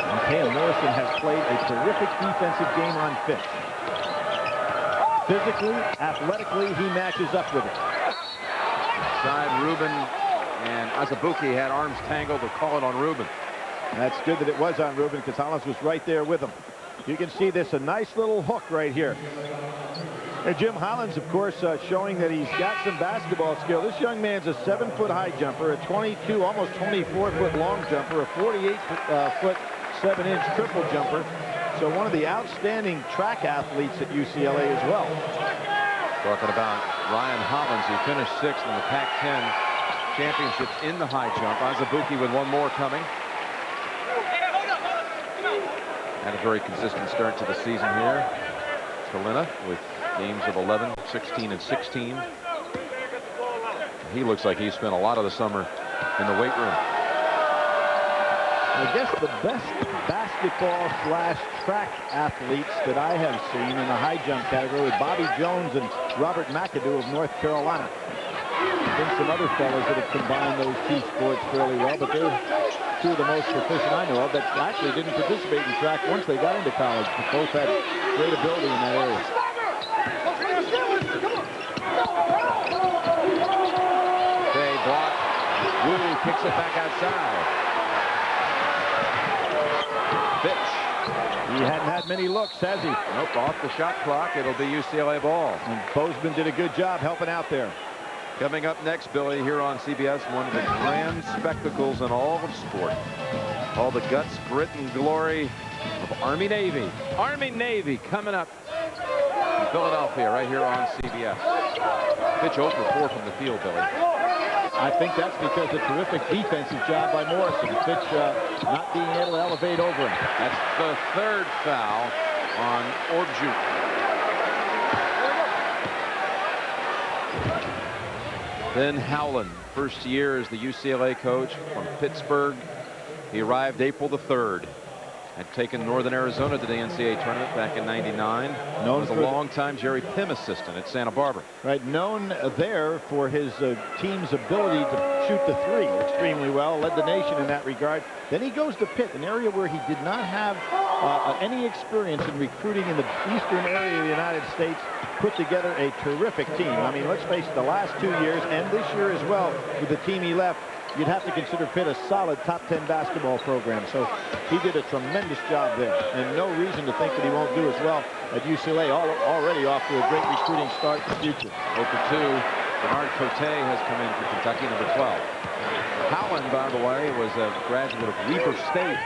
And Cam Morrison has played a terrific defensive game on Fitch. Physically, athletically, he matches up with it. Side Rubin and Azubuike had arms tangled. They'll call it on Rubin. And that's good that it was on Rubin because Hollins was right there with him. You can see this, a nice little hook right here. And Jim Hollins, of course, showing that he's got some basketball skill. This young man's a 7-foot high jumper, a 22, almost 24-foot long jumper, a 48-foot 7-inch triple jumper. So one of the outstanding track athletes at UCLA as well. Talking about Ryan Hollins, who finished 6th in the Pac-10 championships in the high jump. Azubuike with one more coming. Had a very consistent start to the season here. Talina with games of 11, 16, and 16. He looks like he spent a lot of the summer in the weight room. I guess the best basketball/track athletes that I have seen in the high jump category with Bobby Jones and Robert McAdoo of North Carolina. There's been some other fellas that have combined those two sports fairly well, but they're two of the most proficient I know of that actually didn't participate in track once they got into college, but both had great ability in that area. Okay, block. Wu kicks it back outside. Fitch. He hadn't had many looks, has he? Nope, off the shot clock. It'll be UCLA ball. And Bozeman did a good job helping out there. Coming up next, Billy, here on CBS, one of the grand spectacles in all of sport. All the guts, grit, and glory of Army-Navy. Army-Navy coming up in Philadelphia right here on CBS. Pitch 0 for 4 from the field, Billy. I think that's because of a terrific defensive job by Morrison. Fitch not being able to elevate over him. That's the third foul on Orjuk. Ben Howland, first year as the UCLA coach from Pittsburgh. He arrived April the 3rd. Had taken Northern Arizona to the NCAA tournament back in '99. Known as a longtime Jerry Pym assistant at Santa Barbara. Right, known there for his team's ability to shoot the three extremely well. Led the nation in that regard. Then he goes to Pitt, an area where he did not have any experience in recruiting in the eastern area of the United States. Put together a terrific team. I mean, let's face it, the last 2 years and this year as well with the team he left, you'd have to consider Pitt a solid top 10 basketball program. So he did a tremendous job there, and no reason to think that he won't do as well at UCLA. Already off to a great recruiting start in the future. 0 for 2. Bernard Cote has come in for Kentucky, number 12. Howland, by the way, was a graduate of Weber State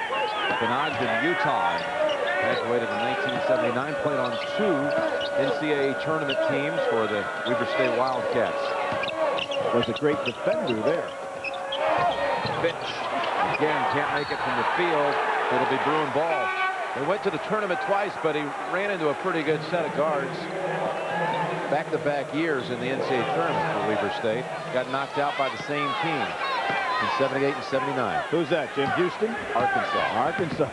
up in Ogden, Utah. Graduated in 1979, played on 2 NCAA tournament teams for the Weber State Wildcats. Was a great defender there. Fitch, again, can't make it from the field. It'll be Bruin ball. They went to the tournament twice, but he ran into a pretty good set of guards. back-to-back years in the NCAA tournament for Weber State. Got knocked out by the same team in 78 and 79. Who's that, Jim Houston? Arkansas. Arkansas.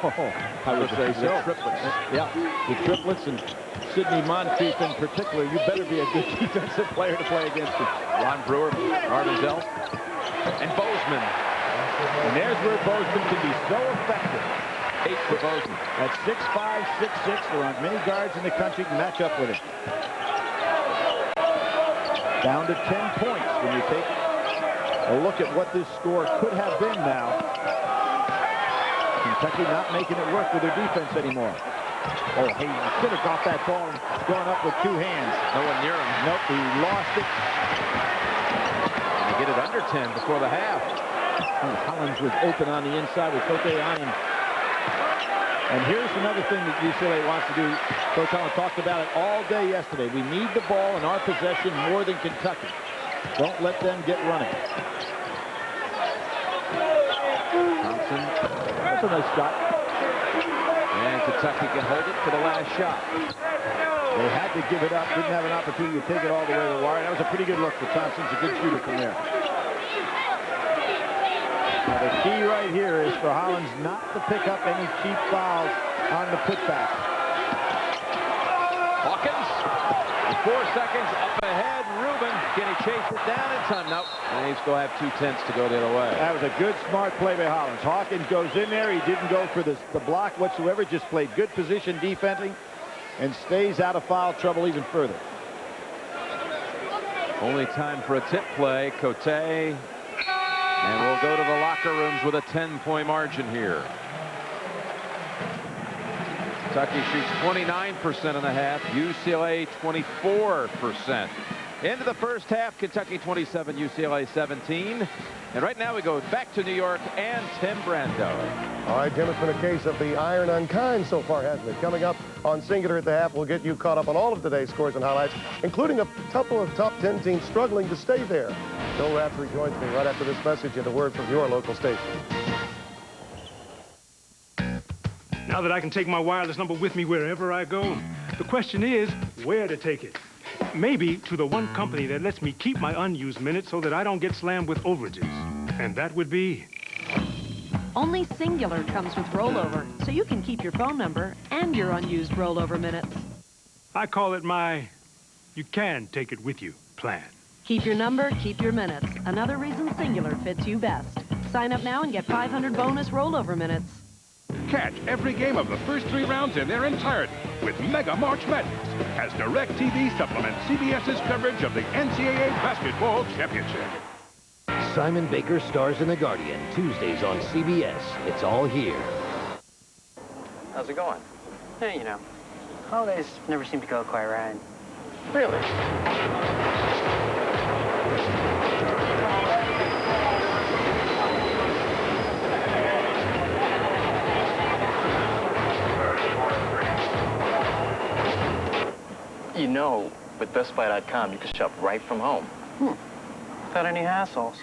I would say so. The triplets. Yeah, the triplets and Sidney Moncrief in particular. You better be a good defensive player to play against him. Ron Brewer, Marvin Zell, and Bozeman. And there's where Bozeman can be so effective. 8 for Bozeman. At 6'5", 6'6", there aren't many guards in the country can match up with him. Down to 10 points when you take a look at what this score could have been now. Kentucky not making it work with their defense anymore. Oh, he could have got that ball and gone up with 2 hands. No one near him. Nope, he lost it. And they get it under 10 before the half. Oh, Hollins was open on the inside with Cote on him. And here's another thing that UCLA wants to do. Coach Holland talked about it all day yesterday. We need the ball in our possession more than Kentucky. Don't let them get running. Thompson. That's a nice shot. And Kentucky can hold it for the last shot. They had to give it up. Didn't have an opportunity to take it all the way to the wire. That was a pretty good look for Thompson. He's a good shooter from there. Now the key right here is for Hollins not to pick up any cheap fouls on the putback. Hawkins, 4 seconds up ahead. Rubin, can he chase it down in time? Nope. And he's going to have 2/10 to go the other way. That was a good, smart play by Hollins. Hawkins goes in there. He didn't go for the block whatsoever. Just played good position defending and stays out of foul trouble even further. Only time for a tip play. Cote. And we'll go to the locker rooms with a 10-point margin here. Kentucky shoots 29% in the half. UCLA 24%. Into the first half, Kentucky 27, UCLA 17. And right now we go back to New York and Tim Brando. All right, Tim, it's been a case of the iron unkind so far, hasn't it? Coming up on Singular at the Half, we'll get you caught up on all of today's scores and highlights, including a couple of top 10 teams struggling to stay there. Bill Raftery joins me right after this message and a word from your local station. Now that I can take my wireless number with me wherever I go, the question is where to take it. Maybe to the one company that lets me keep my unused minutes so that I don't get slammed with overages. And that would be... Only Singular comes with rollover, so you can keep your phone number and your unused rollover minutes. I call it my you can take it with you plan. Keep your number, keep your minutes. Another reason Singular fits you best. Sign up now and get 500 bonus rollover minutes. Catch every game of the first 3 rounds in their entirety with Mega March Madness as DirecTV supplements CBS's coverage of the NCAA Basketball Championship. Simon Baker stars in The Guardian, Tuesdays on CBS. It's all here. How's it going? Hey, you know, holidays never seem to go quite right. Really? You know, with BestBuy.com, you can shop right from home. Without any hassles.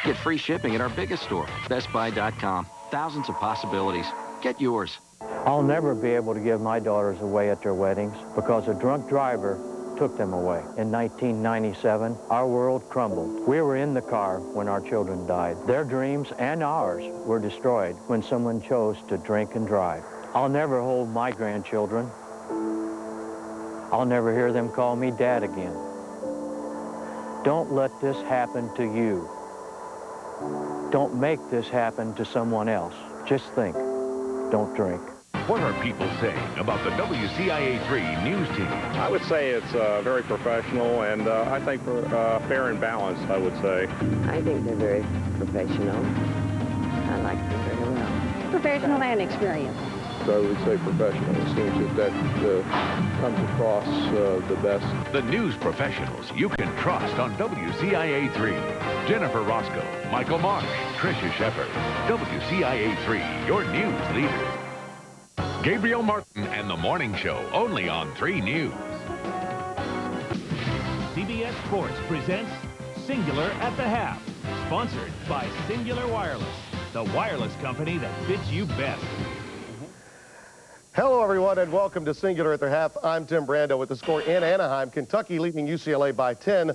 Get free shipping at our biggest store, BestBuy.com. Thousands of possibilities. Get yours. I'll never be able to give my daughters away at their weddings because a drunk driver took them away. In 1997, our world crumbled. We were in the car when our children died. Their dreams and ours were destroyed when someone chose to drink and drive. I'll never hold my grandchildren. I'll never hear them call me Dad again. Don't let this happen to you. Don't make this happen to someone else. Just think. Don't drink. What are people saying about the WCIA3 news team? I would say it's very professional, and I think fair and balanced, I would say. I think they're very professional. I like them very well. Professional and experienced. So I would say professional. It seems that comes across the best. The news professionals you can trust on WCIA3. Jennifer Roscoe, Michael Marsh, Tricia Shepard. WCIA3, your news leader. Gabriel Martin and The Morning Show, only on 3 News. CBS Sports presents Singular at the Half, sponsored by Singular Wireless, the wireless company that fits you best. Hello, everyone, and welcome to Singular at the Half. I'm Tim Brando with the score in Anaheim. Kentucky leading UCLA by 10.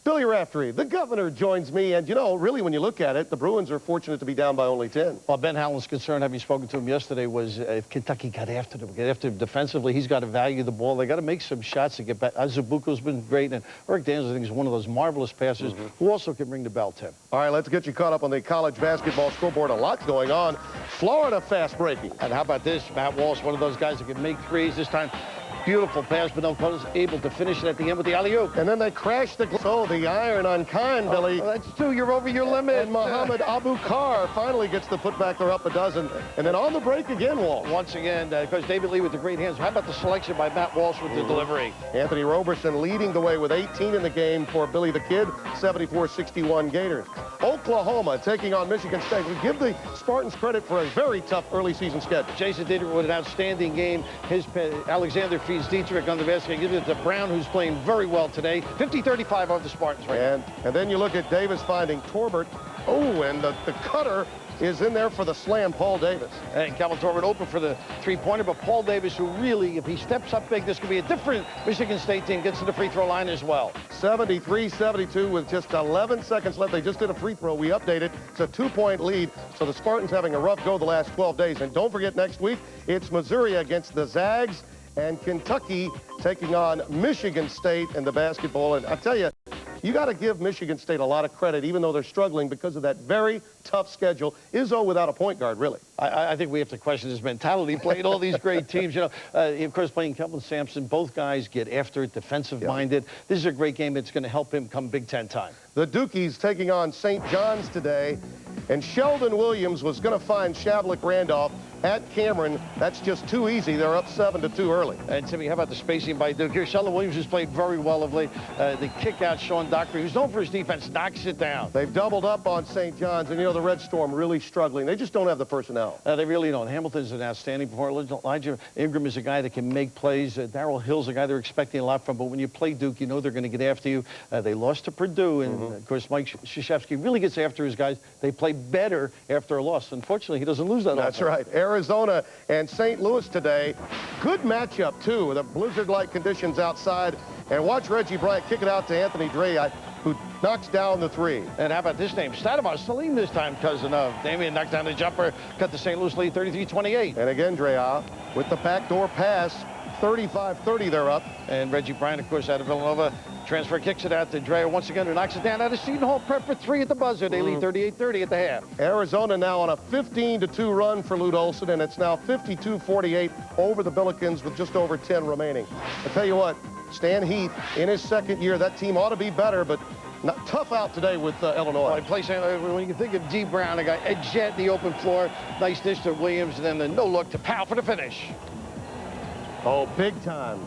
Billy Raftery, the governor, joins me. And, you know, really, when you look at it, the Bruins are fortunate to be down by only 10. Well, Ben Howland's concern, having spoken to him yesterday, was if Kentucky got after them defensively, he's got to value the ball. They got to make some shots to get back. Azubuiko's been great, and Eric Daniels, I think, is one of those marvelous passers who also can ring the bell, Tim. All right, let's get you caught up on the college basketball scoreboard. A lot going on. Florida fast breaking. And how about this? Matt Walsh, one of those guys that can make threes this time. Beautiful pass, but was able to finish it at the end with the alley-oop. And then they crashed the the iron on Kine, Billy. That's two. You're over your limit. And Mohamed Abukar finally gets the putback. They're up a dozen. And then on the break again, Walsh. Once again, because David Lee with the great hands. How about the selection by Matt Walsh with the delivery? Anthony Roberson leading the way with 18 in the game for Billy the Kid. 74-61 Gators. Oklahoma taking on Michigan State. We give the Spartans credit for a very tough early season schedule. Jason Dietrich with an outstanding game. His Alexander feeds Dietrich on the basket. Gives it to Brown, who's playing very well today. 50-35 over the Spartans right now. And then you look at Davis finding Torbert. Oh, and the cutter is in there for the slam, Paul Davis. And Calvin Torbert open for the three-pointer, but Paul Davis, who really, if he steps up big, this could be a different Michigan State team, gets to the free throw line as well. 73-72 with just 11 seconds left. They just did a free throw. We updated. It's a 2-point lead. So the Spartans having a rough go the last 12 days. And don't forget, next week, it's Missouri against the Zags and Kentucky taking on Michigan State in the basketball. And I tell you, you got to give Michigan State a lot of credit, even though they're struggling because of that very tough schedule. Izzo without a point guard, really. I think we have to question his mentality. Playing all these great teams, you know. Of course, playing Kelvin Sampson, both guys get after it, defensive-minded. This is a great game that's going to help him come Big Ten time. The Dukies taking on St. John's today. And Sheldon Williams was going to find Shavlik Randolph at Cameron. That's just too easy. They're up 7-2 early. And Timmy, how about the spacing by Duke here? Sheldon Williams has played very well of late. The kick out, Sean Dockery, who's known for his defense, knocks it down. They've doubled up on St. John's, and you know the Red Storm really struggling. They just don't have the personnel. They really don't. Hamilton's an outstanding performer. Elijah Ingram is a guy that can make plays. Darrell Hill's a guy they're expecting a lot from. But when you play Duke, you know they're going to get after you. They lost to Purdue, and of course Mike Krzyzewski really gets after his guys. They play better after a loss. Unfortunately, he doesn't lose that often. That's right. Arizona and St. Louis today. Good matchup, too, with the blizzard-like conditions outside. And watch Reggie Bryant kick it out to Anthony Dre, who knocks down the three. And how about this name? Stadimar Salim this time, cousin of Damian, knocked down the jumper, cut the St. Louis lead 33-28. And again, Drea with the backdoor pass, 35-30 they're up. And Reggie Bryant, of course, out of Villanova. Transfer kicks it out to Drea once again, who knocks it down out of Seton Hall. Prep for three at the buzzer. They lead 38-30 at the half. Arizona now on a 15-2 run for Lute Olson, and it's now 52-48 over the Billikens with just over 10 remaining. I tell you what, Stan Heath, in his second year, that team ought to be better, but tough out today with Illinois. When you think of D. Brown, a guy, Ed Jett in the open floor, nice dish to Williams, and then the no-look to Powell for the finish. Oh, big time.